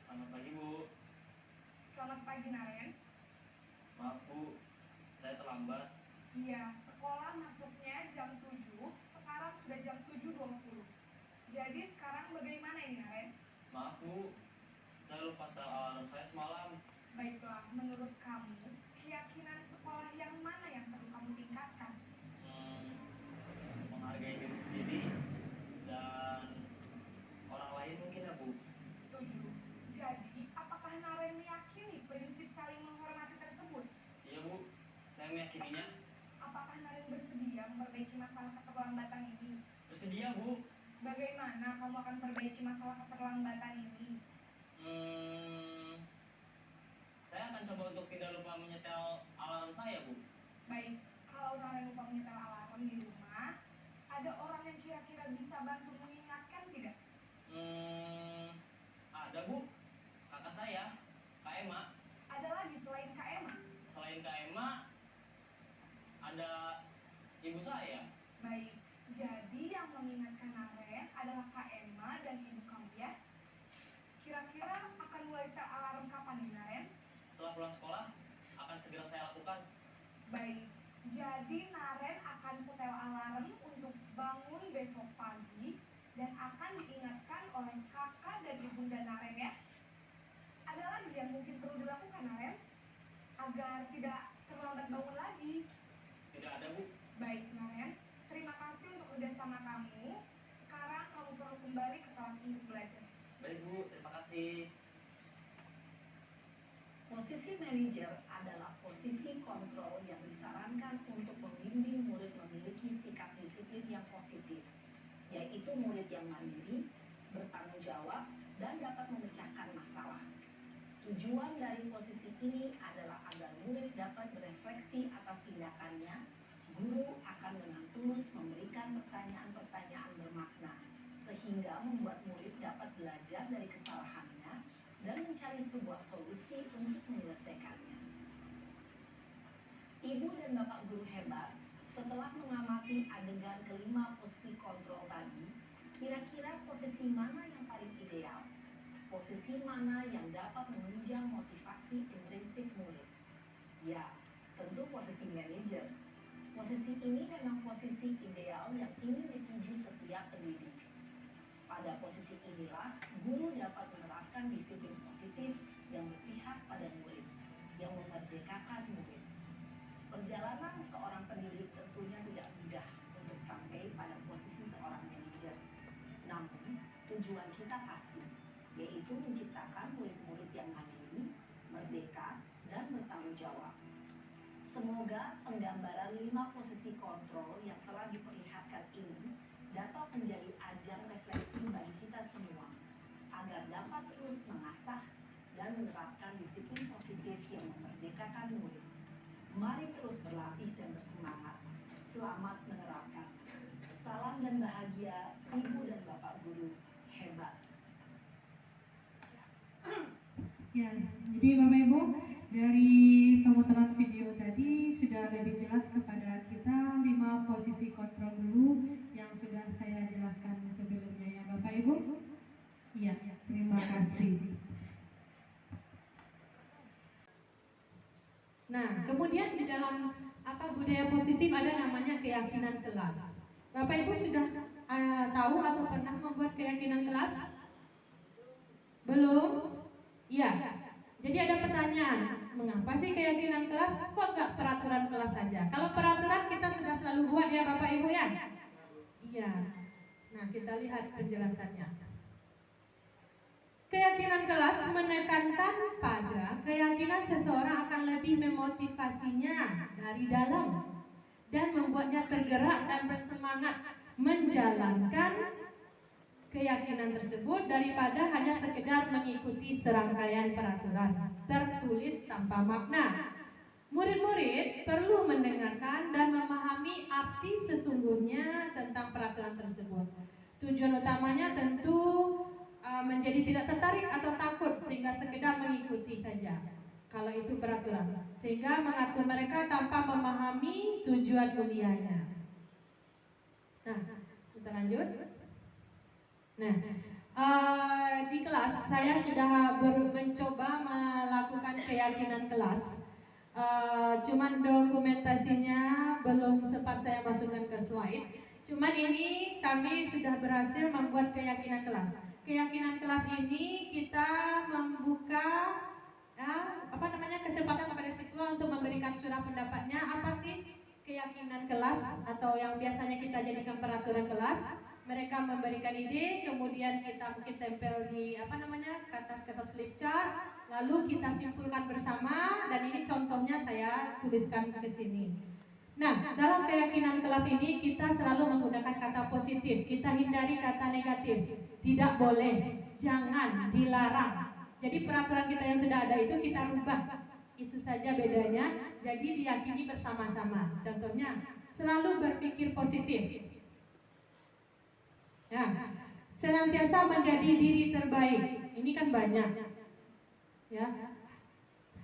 Selamat pagi Bu. Selamat pagi, Naren. Maaf Bu, saya terlambat. Iya, sekolah masuknya jam 7, sekarang sudah jam 7.20. Jadi sekarang bagaimana ini, Naren? Maaf Bu, saya lupa setel alarm saya semalam. Baiklah, menurut kamu, keyakinan sekolah yang mana yang perlu kamu tingkatkan? Menghargai diri sendiri dan orang lain mungkin ya Bu. Setuju. Jadi, apakah Naren meyakini prinsip saling menghormati tersebut? Iya Bu, saya meyakininya. Apakah Naren bersedia memperbaiki masalah keterlambatan ini? Bersedia Bu. Bagaimana kamu akan memperbaiki masalah keterlambatan ini? Saya akan coba untuk tidak lupa menyetel alarm saya Bu. Baik, kalau Naren lupa menyetel alarm di rumah, ada orang yang kira-kira bisa bantu mengingatkan tidak? Ada Bu, kakak saya, Kak Emma. Ada lagi selain Kak Emma? Selain Kak Emma, ada ibu saya. Baik, jadi yang mengingatkan Naren adalah Kak Emma dan ibu kamu ya? Kira-kira akan mulai setel alarm kapan nih, Naren? Setelah pulang sekolah, akan segera saya lakukan. Baik, jadi Naren akan setel alarm untuk bangun besok pagi dan akan diingatkan oleh kakak dan ibunda Naren ya. Ada lagi yang mungkin perlu dilakukan, Naren? Agar tidak terlambat bangun lagi. Tidak ada Bu. Baik, Naren. Terima kasih untuk kerjasama kamu. Sekarang kamu perlu kembali ke kelas untuk belajar. Baik Bu, terima kasih. Posisi manajer adalah posisi kontrol yang disarankan untuk membimbing murid memiliki sikap disiplin yang positif, yaitu murid yang mandiri, bertanggung jawab, dan dapat memecahkan masalah. Tujuan dari posisi ini adalah agar murid dapat berefleksi atas tindakannya. Guru akan dengan tulus memberikan pertanyaan-pertanyaan bermakna, sehingga membuat murid dapat belajar dari kesalahannya dan mencari sebuah solusi untuk menyelesaikannya. Ibu dan Bapak guru hebat, setelah mengamati adegan kelima posisi kontrol tadi, kira-kira posisi mana yang paling ideal? Posisi mana yang dapat menunjang motivasi intrinsik murid? Ya, tentu posisi manajer. Posisi ini memang posisi ideal yang ingin dituju setiap pendidik. Pada posisi inilah, guru dapat menerapkan disiplin positif yang berpihak pada murid, yang memerdekakan murid. Perjalanan seorang pendidik tentunya tidak mudah untuk sampai pada posisi seorang manajer. Namun, tujuan kita pasti, yaitu menciptakan murid-murid yang mandiri, merdeka, dan bertanggung jawab. Semoga penggambaran 5 posisi kontrol yang telah diperlihatkan ini dapat menjadi ajang refleksi bagi kita semua, agar dapat terus mengasah dan menerapkan disiplin positif yang memerdekakan murid. Mari terus berlatih dan bersemangat. Selamat menerapkan. Salam dan bahagia Ibu dan Bapak guru hebat. Ya, jadi Bapak Ibu, dari pemutaran video tadi sudah lebih jelas kepada kita 5 posisi kontrol dulu yang sudah saya jelaskan sebelumnya ya Bapak Ibu. Iya, terima kasih. Nah, kemudian di dalam budaya positif ada namanya keyakinan kelas. Bapak Ibu sudah tahu atau pernah membuat keyakinan kelas? Belum? Iya. Jadi ada pertanyaan, mengapa sih keyakinan kelas? Kok nggak peraturan kelas saja? Kalau peraturan kita sudah selalu buat ya Bapak Ibu ya? Iya. Nah, kita lihat penjelasannya. Keyakinan kelas menekankan pada keyakinan seseorang akan lebih memotivasinya dari dalam dan membuatnya tergerak dan bersemangat menjalankan keyakinan tersebut daripada hanya sekedar mengikuti serangkaian peraturan tertulis tanpa makna. Murid-murid perlu mendengarkan dan memahami arti sesungguhnya tentang peraturan tersebut. Tujuan utamanya tentu menjadi tidak tertarik atau takut sehingga sekedar mengikuti saja kalau itu peraturan, sehingga mengatur mereka tanpa memahami tujuan mulianya. Nah, kita lanjut. Nah, di kelas saya sudah mencoba melakukan keyakinan kelas. Cuman dokumentasinya belum sempat saya masukkan ke slide. Cuman ini kami sudah berhasil membuat keyakinan kelas. Keyakinan kelas ini kita membuka kesempatan kepada siswa untuk memberikan curah pendapatnya. Apa sih keyakinan kelas atau yang biasanya kita jadikan peraturan kelas? Mereka memberikan ide, kemudian kita mungkin tempel di kertas flip chart, lalu kita simpulkan bersama, dan ini contohnya saya tuliskan ke sini. Nah, dalam keyakinan kelas ini kita selalu menggunakan kata positif, kita hindari kata negatif. Tidak boleh, jangan, dilarang. Jadi peraturan kita yang sudah ada itu kita rubah. Itu saja bedanya. Jadi diyakini bersama-sama. Contohnya, selalu berpikir positif. Ya, senantiasa menjadi diri terbaik. Ini kan banyak. Ya.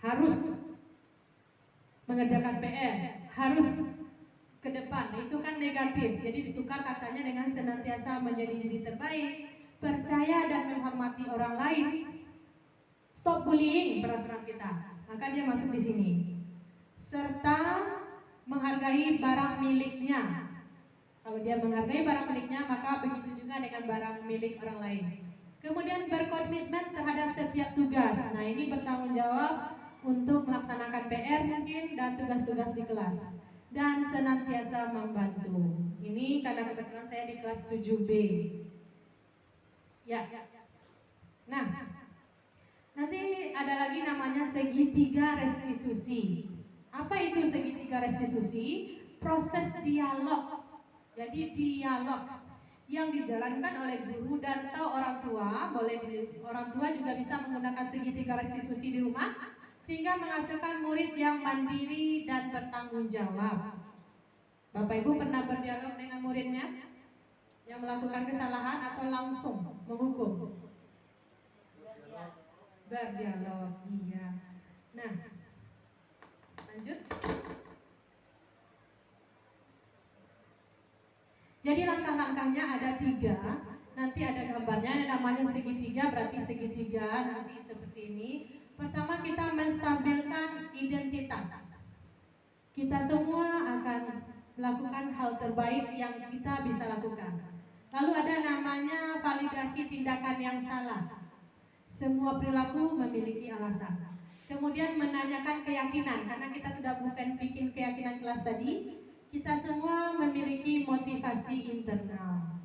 Harus mengerjakan PR, harus ke depan. Itu kan negatif. Jadi ditukar katanya dengan senantiasa menjadi diri terbaik, percaya dan menghormati orang lain. Stop bullying peraturan kita. Maka dia masuk di sini. Serta menghargai barang miliknya. Kalau dia menghargai barang miliknya, maka begitu juga dengan barang milik orang lain. Kemudian berkomitmen terhadap setiap tugas. Nah, ini bertanggung jawab untuk melaksanakan PR mungkin dan tugas-tugas di kelas. Dan senantiasa membantu. Ini karena kebetulan saya di kelas 7B. Ya. Nah, nanti ada lagi namanya segitiga restitusi. Apa itu segitiga restitusi? Proses dialog. Jadi dialog yang dijalankan oleh guru dan atau orang tua, orang tua juga bisa menggunakan segitiga restitusi di rumah sehingga menghasilkan murid yang mandiri dan bertanggung jawab. Bapak Ibu pernah berdialog dengan muridnya yang melakukan kesalahan atau langsung menghukum? Berdialog, iya. Nah, lanjut. Jadi langkah-langkahnya ada 3. Nanti ada gambarnya, ada namanya segitiga, berarti segitiga nanti seperti ini. Pertama kita menstabilkan identitas. Kita semua akan melakukan hal terbaik yang kita bisa lakukan. Lalu ada namanya validasi tindakan yang salah. Semua perilaku memiliki alasan. Kemudian menanyakan keyakinan, karena kita sudah bukan bikin keyakinan kelas tadi. Kita semua memiliki motivasi internal.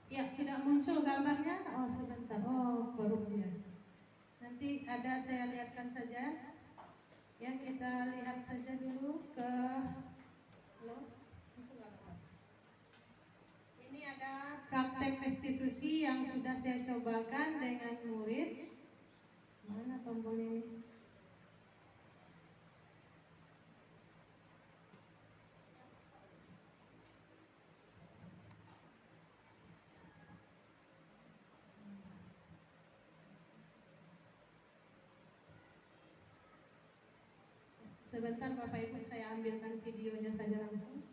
Ya, tidak muncul gambarnya. Oh, sebentar. Oh, baru ya. Nanti ada, saya lihatkan saja. Ya, kita lihat saja dulu ke ini ada praktek restitusi yang sudah saya cobakan dengan murid. Mana tombolnya ini? Sebentar Bapak Ibu, saya ambilkan videonya saja langsung.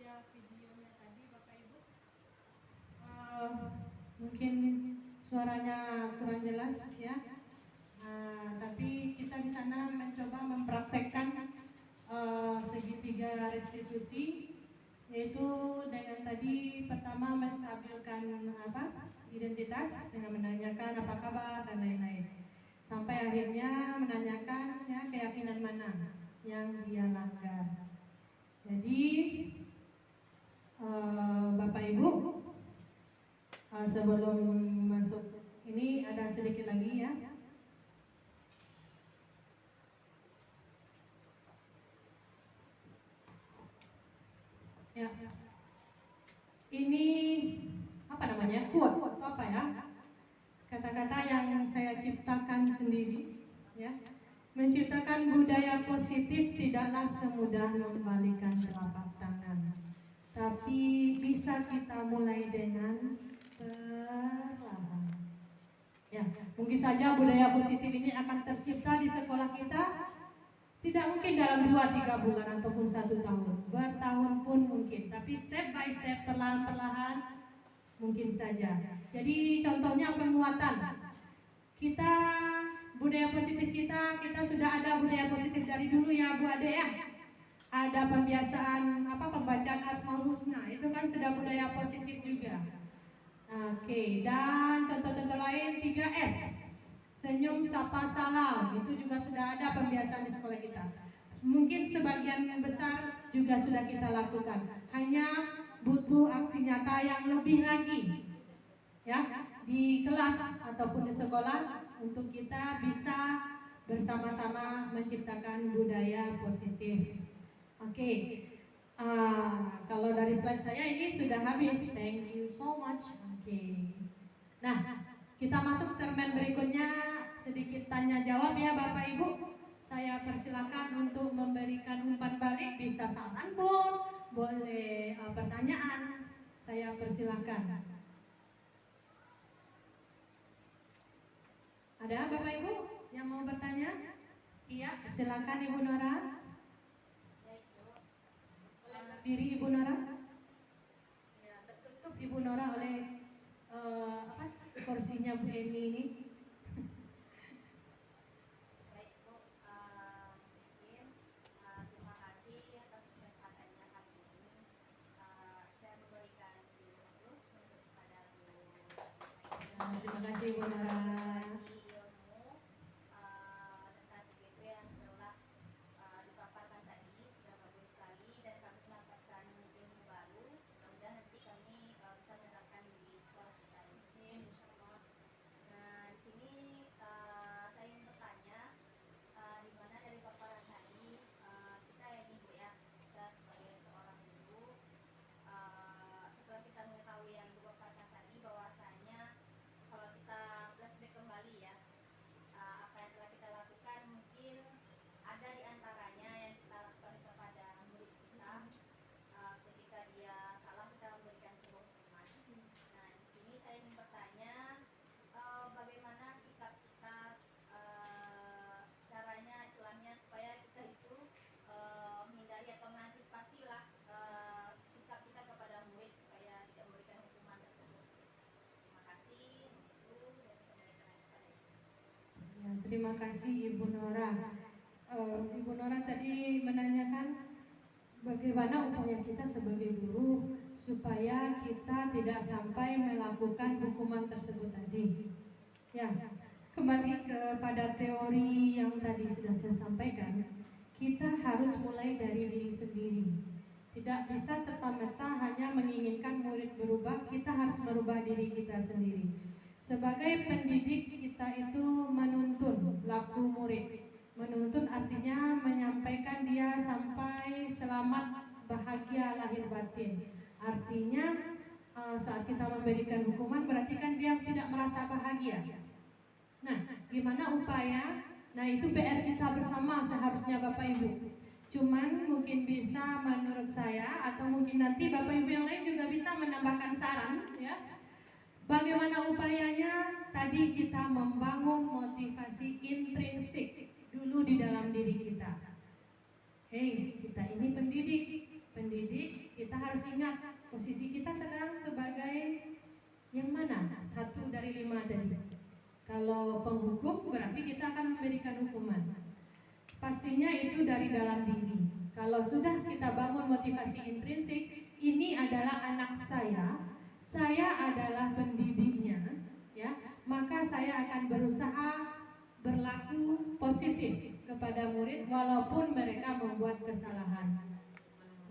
Videonya tadi Bapak Ibu. Mungkin suaranya kurang jelas ya. Tapi kita di sana mencoba mempraktekkan segitiga restitusi, yaitu dengan tadi pertama menstabilkan identitas dengan menanyakan apa kabar dan lain-lain, sampai akhirnya menanyakan ya keyakinan mana yang dia langgar. Jadi Bapak Ibu, sebelum masuk ini ada sedikit lagi ya. Ya, ini apa namanya, quote atau apa ya, kata-kata yang saya ciptakan sendiri ya. Menciptakan budaya positif tidaklah semudah membalikan telapak tangan, tapi bisa kita mulai dengan perlahan. Ya, mungkin saja budaya positif ini akan tercipta di sekolah kita. Tidak mungkin dalam 2-3 bulan ataupun 1 tahun, bertahun pun mungkin, tapi step by step, perlahan-perlahan mungkin saja. Jadi contohnya penguatan. Kita budaya positif kita sudah ada budaya positif dari dulu ya Bu Ade ya. Ada pembiasaan pembacaan Asmaul Husna, itu kan sudah budaya positif juga. Oke, dan contoh-contoh lain 3S. Senyum, sapa, salam, itu juga sudah ada pembiasaan di sekolah kita. Mungkin sebagian besar juga sudah kita lakukan. Hanya butuh aksi nyata yang lebih lagi, ya, di kelas ataupun di sekolah untuk kita bisa bersama-sama menciptakan budaya positif. Oke, kalau dari slide saya ini sudah habis. Thank you so much. Oke. Nah, kita masuk segmen berikutnya, sedikit tanya jawab ya Bapak Ibu. Saya persilakan untuk memberikan umpan balik, bisa saran pun, boleh pertanyaan. Saya persilakan. Ada Bapak Ibu yang mau bertanya? Iya, silakan Ibu Nora. Diri Ibu Nora. Ya, tertutup Ibu Nora oleh kursinya Bu Eni ini. Baik Bu, mungkin terima kasih atas kesempatannya kali ini. Saya memberikan terus kepada Bu. Terima kasih Bu Nora. Ilmu tentang BGP yang telah dipaparkan tadi sudah bagus sekali dan kami mendapatkan ilmu baru. Mudah-mudahan nanti kami bisa menerapkan di sekolah kita ini. Nah, di sini saya ingin bertanya, di mana dari paparan tadi kita ini Bu ya, kita sebagai seorang ibu, setelah kita mengetahui yang Ibu paparkan tadi bahwasanya kalau kita flashback kembali ya, apa yang telah kita lakukan mungkin ada di antaranya yang kita lakukan kepada murid kita, ketika dia salah kita memberikan sebuah hukuman. Nah, di sini saya ingin bertanya, bagaimana sikap kita, caranya istilahnya supaya kita itu menghindari atau mengantisipasi lah sikap kita kepada murid supaya tidak memberikan hukuman tersebut. Terima kasih. Itu dan kembalikan kepada Ibu. Ya, terima kasih Ibu Nora. Ibu Nora tadi menanyakan bagaimana upaya kita sebagai guru supaya kita tidak sampai melakukan hukuman tersebut tadi. Ya, kembali kepada teori yang tadi sudah saya sampaikan, kita harus mulai dari diri sendiri. Tidak bisa serta-merta hanya menginginkan murid berubah, kita harus merubah diri kita sendiri. Sebagai pendidik kita itu menuntun laku murid. Menuntun artinya menyampaikan dia sampai selamat, bahagia lahir batin. Artinya saat kita memberikan hukuman berarti kan dia tidak merasa bahagia. Nah, gimana upaya? Nah, itu PR kita bersama seharusnya Bapak Ibu. Cuman mungkin bisa menurut saya atau mungkin nanti Bapak Ibu yang lain juga bisa menambahkan saran ya. Bagaimana upayanya? Tadi kita membangun motivasi intrinsik dulu di dalam diri kita. Hei, kita ini pendidik, kita harus ingat posisi kita sedang sebagai yang mana? 1 dari 5 tadi. Kalau penghukum berarti kita akan memberikan hukuman. Pastinya itu dari dalam diri. Kalau sudah kita bangun motivasi intrinsik, ini adalah anak saya adalah pendidiknya, ya, maka saya akan berusaha berlaku positif kepada murid walaupun mereka membuat kesalahan.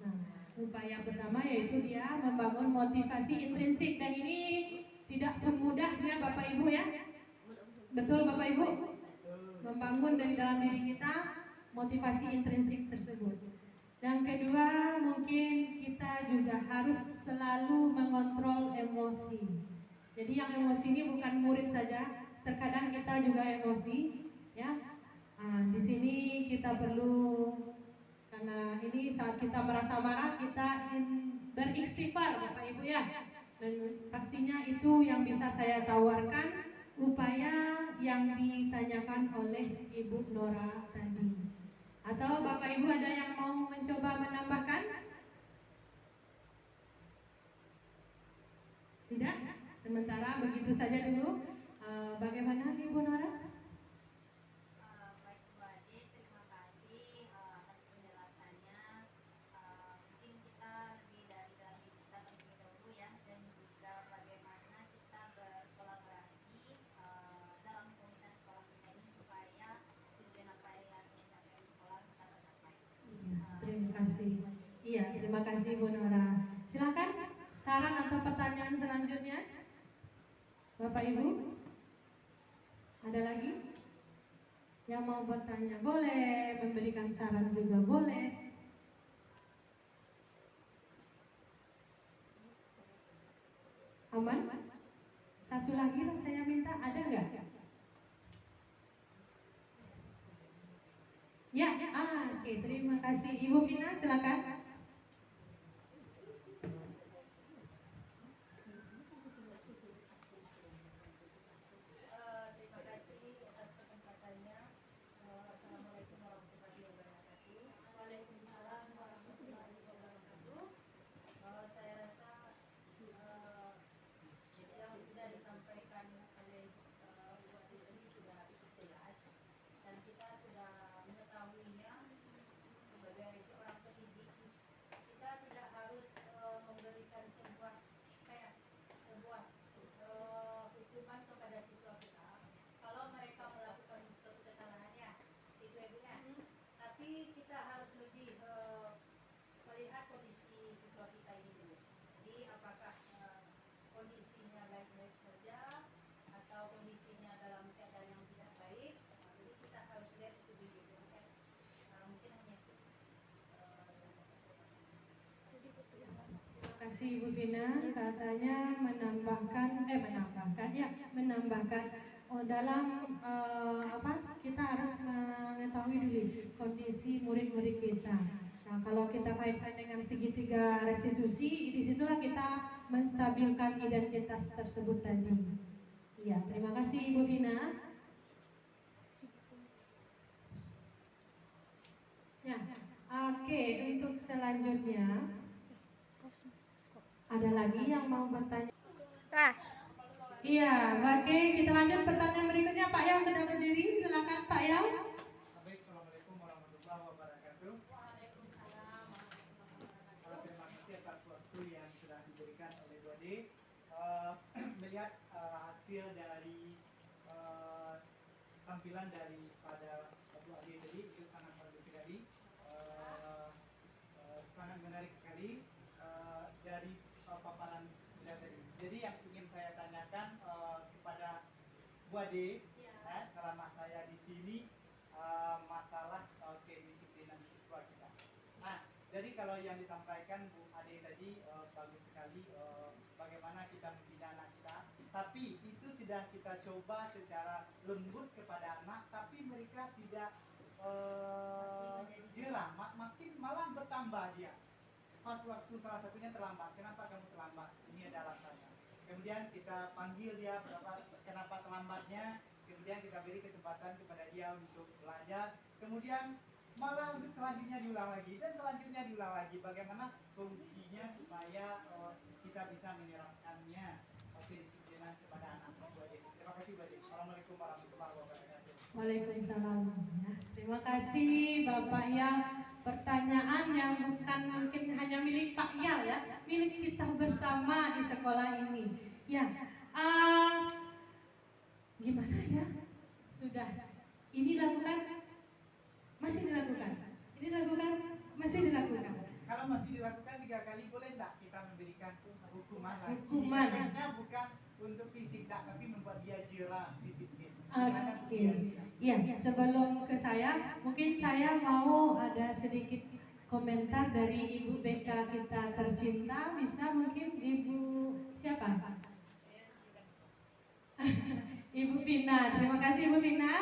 Nah, upaya pertama yaitu dia membangun motivasi intrinsik, dan ini tidak pun mudah ya Bapak Ibu ya. Betul Bapak Ibu? Membangun dari dalam diri kita motivasi intrinsik tersebut. Yang kedua, mungkin kita juga harus selalu mengontrol emosi. Jadi yang emosi ini bukan murid saja, terkadang kita juga emosi, ya. Di sini kita perlu, karena ini saat kita merasa marah kita beristighfar Bapak Ibu ya. Dan pastinya itu yang bisa saya tawarkan upaya yang ditanyakan oleh Ibu Nora tadi. Atau Bapak Ibu ada yang mau mencoba menambahkan? Tidak? Sementara begitu saja dulu. Bagaimana Ibu Nora? Baik Bu Ade, terima kasih atas penjelasannya. Mungkin kita lebih dari dalam diri kita terlebih dahulu ya, dan juga bagaimana kita berkolaborasi dalam komunitas sekolah kita ini supaya tujuan apa yang kita capai di sekolah bisa tercapai. Terima kasih. Iya, terima kasih Bu Nora. Silakan saran atau pertanyaan selanjutnya. Bapak Ibu, ada lagi yang mau bertanya? Boleh, memberikan saran juga boleh. Aman? Satu lagi lah saya minta, ada nggak? Ya, oke, terima kasih. Ibu Vina, silakan. Terima kasih atas kesempatannya. Assalamualaikum warahmatullahi wabarakatuh. Waalaikumsalam warahmatullahi wabarakatuh. Saya rasa yang sudah disampaikan oleh Bu Ade ini sudah cukup jelas dan kita sudah mengetahuinya. Sebagai seorang pendidik, kita tidak harus memberikan sebuah hukuman kepada siswa kita kalau mereka melakukan suatu kesalahan ya, itu ya Bu ya. Tapi kita harus lebih melihat kondisi siswa kita ini dulu. Jadi apakah kondisinya baik-baik saja atau kondisinya dalam keadaan yang tidak baik. Jadi kita harus lihat itu dulu ya. Mungkin hanya itu. Terima kasih Ibu Vina, katanya menambahkan dalam kita harus mengetahui dulu kondisi murid-murid kita. Nah, kalau kita kaitkan dengan segitiga restitusi, disitulah kita menstabilkan identitas tersebut tadi. Iya, terima kasih Ibu Vina. Ya, oke, untuk selanjutnya ada lagi yang mau bertanya? Iya, oke, kita lanjut pertanyaan berikutnya. Pak Yal sudah berdiri, silakan Pak Yal. Baik, Assalamualaikum warahmatullahi wabarakatuh. Waalaikumsalam warahmatullahi wabarakatuh. Terima kasih atas waktu yang sudah diberikan oleh Bu Ade. Melihat hasil dari tampilan daripada Bu Ade tadi itu sangat bagus sekali, sangat menarik sekali dari paparan beliau tadi. Jadi yang ingin saya tanyakan kepada Bu Ade, selama saya di sini, masalah kedisiplinan siswa kita. Nah, jadi kalau yang disampaikan Bu Ade tadi bagus sekali, bagaimana kita membina anak kita. Tapi itu sudah kita coba secara lembut kepada anak, tapi mereka tidak jerah, makin malah bertambah dia. Pas waktu salah satunya terlambat, kenapa kamu terlambat? Ini ada alasannya. Kemudian kita panggil dia, kenapa terlambatnya? Kemudian kita beri kesempatan kepada dia untuk belajar. Kemudian malah untuk selanjutnya diulang lagi dan selanjutnya diulang lagi. Bagaimana solusinya supaya kita bisa menerapkannya kedisiplinan kepada anak. Terima kasih Bu Ade. Assalamualaikum warahmatullahi wabarakatuh. Waalaikumsalam. Ya, terima kasih Bapak Yal. Pertanyaan yang bukan mungkin hanya milik Pak Yal ya, milik kita bersama di sekolah ini. Ya, gimana ya? Sudah ini dilakukan, masih dilakukan. Ini dilakukan, masih dilakukan. Kalau masih dilakukan 3 kali boleh enggak kita memberikan hukuman lagi? Hukuman. Hukumannya bukan untuk fisik tapi membuat dia jerah, disiplin. Oke. Iya, sebelum ke saya, mungkin saya mau ada sedikit komentar dari Ibu BK kita tercinta. Bisa mungkin Ibu siapa? Ibu Vina. Terima kasih Ibu Vina.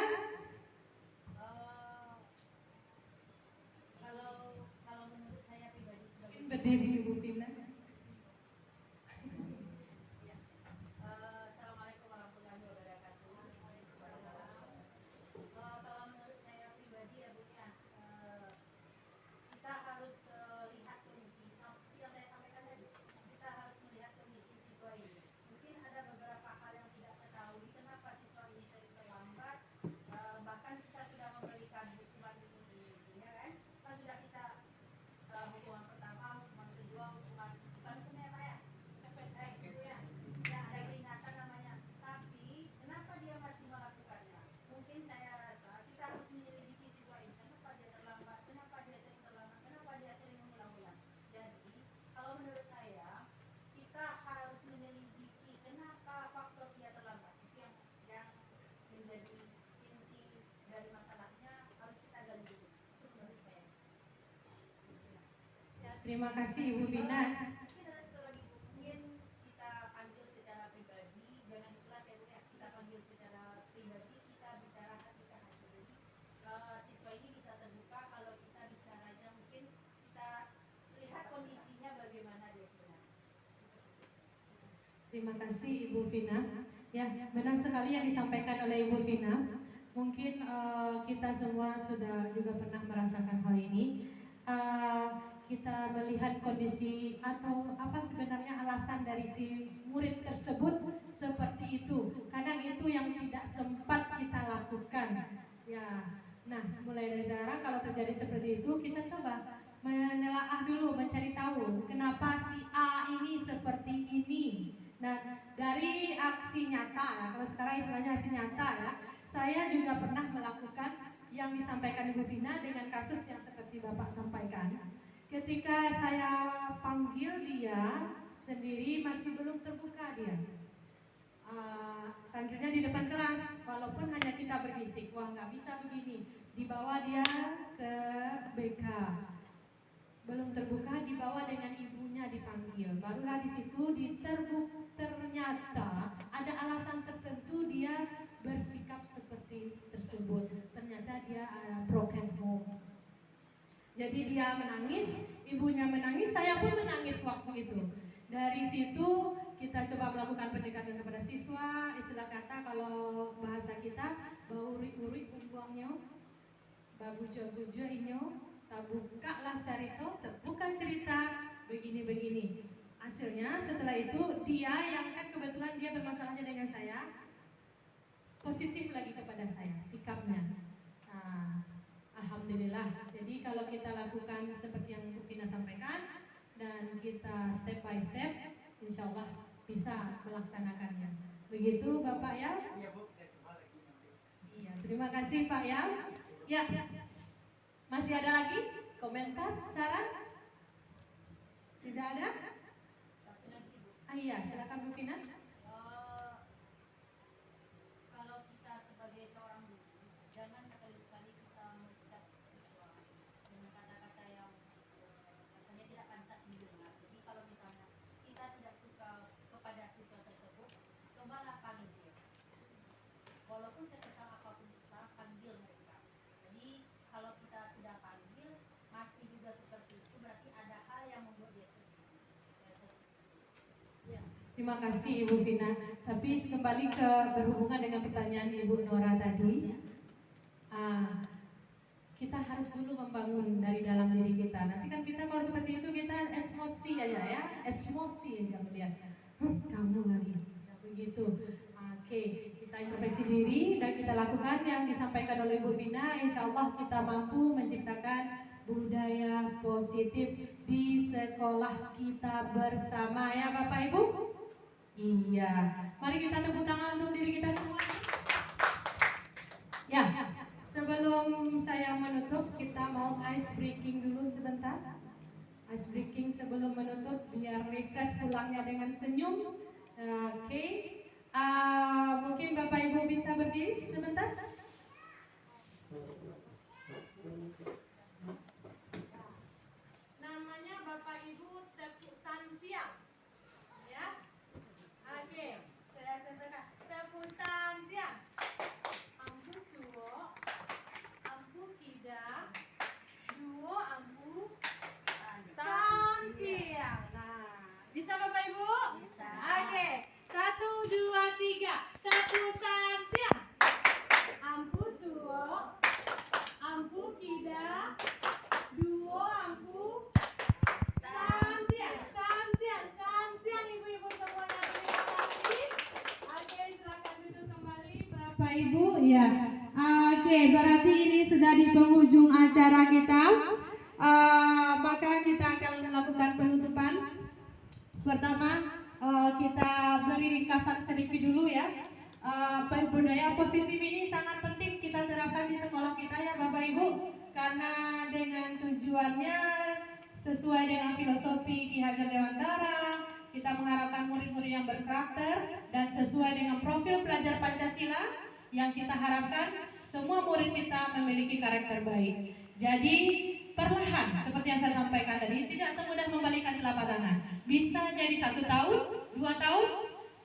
Terima kasih Ibu Vina. Mungkin ada satu lagi Bu, mungkin kita panggil secara pribadi, jangan di kelas ya Bu ya, kita panggil secara pribadi, kita bicarakan kita aja. Jadi siswa ini bisa terbuka kalau kita bicaranya mungkin kita lihat kondisinya bagaimana dia sebenarnya. Terima kasih Ibu Vina. Ya, benar sekali yang disampaikan oleh Ibu Vina. Mungkin kita semua sudah juga pernah merasakan hal ini. Kita melihat kondisi atau apa sebenarnya alasan dari si murid tersebut seperti itu. Kadang itu yang tidak sempat kita lakukan. Ya, nah mulai dari sekarang kalau terjadi seperti itu kita coba menelaah dulu, mencari tahu kenapa si A ini seperti ini. Nah, dari aksi nyata ya, kalau sekarang istilahnya aksi nyata ya, saya juga pernah melakukan yang disampaikan Ibu Vina dengan kasus yang seperti Bapak sampaikan. Ketika saya panggil dia sendiri masih belum terbuka dia. Panggilnya di depan kelas, walaupun hanya kita berbisik, wah nggak bisa begini. Dibawa dia ke BK. Belum terbuka, dibawa dengan ibunya dipanggil. Barulah di situ ternyata ada alasan tertentu dia bersikap seperti tersebut. Ternyata dia broken home. Jadi dia menangis, ibunya menangis, saya pun menangis waktu itu. Dari situ kita coba melakukan pendekatan kepada siswa. Istilah kata kalau bahasa kita, bauri-uri pungguangnya, babujo-bujo inyo, tabuka lah cerita, terbuka cerita, begini-begini. Hasilnya setelah itu dia yang kan kebetulan dia bermasalahnya dengan saya, positif lagi kepada saya sikapnya. Nah, alhamdulillah. Jadi kalau kita lakukan seperti yang Bu Vina sampaikan dan kita step by step, insya Allah bisa melaksanakannya. Begitu Bapak ya? Iya Bu, saya coba lagi nanti. Iya, terima kasih Pak ya. Ya, masih ada lagi komentar, saran? Tidak ada? Satu lagi Bu. Iya, silakan Bu Vina. Kalau kita sebagai seorang guru, jangan sekali-sekali kita mengucap siswa dengan kata-kata yang rasanya tidak pantas didengar. Jadi kalau misalnya kita tidak suka kepada siswa tersebut, cobalah panggil dia. Walaupun sekesal apapun kita panggil mereka. Jadi kalau kita sudah panggil masih juga seperti itu, berarti ada hal yang membuat dia seperti itu. Ya. Terima kasih Ibu Vina. Tapi kembali ke berhubungan dengan pertanyaan Ibu Nora tadi, kita harus dulu membangun dari dalam diri kita. Nanti kan kita kalau seperti itu kita emosi aja ya, emosi aja melihat, kamu lagi, nah, begitu. Oke, kita introspeksi diri dan kita lakukan yang disampaikan oleh Bu Vina. Insya Allah kita mampu menciptakan budaya positif di sekolah kita bersama ya Bapak Ibu. Iya, mari kita tepuk tangan untuk diri kita semua. Ya, sebelum saya menutup, kita mau ice breaking dulu sebentar. Ice breaking sebelum menutup, biar refresh pulangnya dengan senyum. Oke, mungkin Bapak Ibu bisa berdiri sebentar. Namanya Bapak Ibu Tepuk Santiang, ya. Oke, saya contohkan. Tepuk Santiang. Ampu suwo, ampu kida, duo ampu Santiang. Nah, bisa Bapak Ibu? Bisa. Oke, 1, 2, 3. Tepuk Santiang. Ampu suwo, ampu kida, duo ampu Santiang, Santiang ibu-ibu semuanya, terima kasih. Oke, silakan duduk kembali Bapak Ibu. Ya, oke, berarti ini sudah di penghujung acara kita. Maka kita akan melakukan penutupan. Pertama, kita beri ringkasan sedikit dulu ya. Budaya positif ini sangat penting kita terapkan di sekolah kita ya Bapak Ibu, karena dengan tujuannya sesuai dengan filosofi Ki Hajar Dewantara, kita mengharapkan murid-murid yang berkarakter dan sesuai dengan profil pelajar Pancasila yang kita harapkan semua murid kita memiliki karakter baik. Jadi perlahan seperti yang saya sampaikan tadi, tidak semudah membalikan telapak tangan. Bisa jadi 1 tahun, 2 tahun,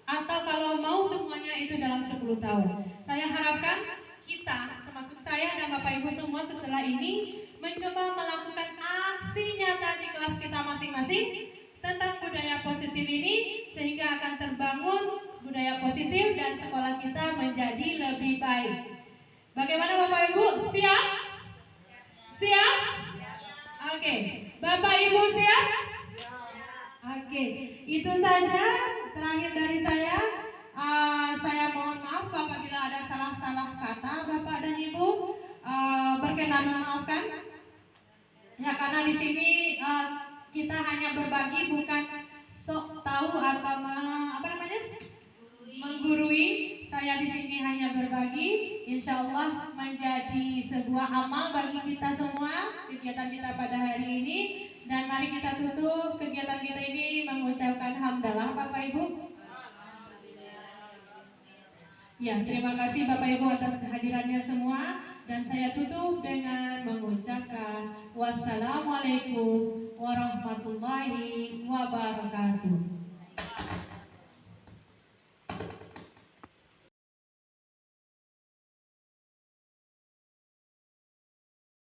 atau kalau mau semuanya itu dalam 10 tahun. Saya harapkan kita, termasuk saya dan Bapak Ibu semua setelah ini mencoba melakukan aksi nyata di kelas kita masing-masing tentang budaya positif ini, sehingga akan terbangun budaya positif dan sekolah kita menjadi lebih baik. Bagaimana Bapak Ibu? Siap? Siap? Oke. Bapak Ibu siap? Oke. Itu saja terakhir dari saya. Saya mohon maaf apabila ada salah-salah kata Bapak dan Ibu. Berkenan memaafkan. Ya, karena di sini kita hanya berbagi, bukan sok tahu atau menggurui. Saya di sini hanya berbagi. Insya Allah menjadi sebuah amal bagi kita semua kegiatan kita pada hari ini. Dan mari kita tutup kegiatan kita ini mengucapkan hamdalah Bapak Ibu. Ya, terima kasih Bapak Ibu atas kehadirannya semua. Dan saya tutup dengan mengucapkan wassalamualaikum warahmatullahi wabarakatuh.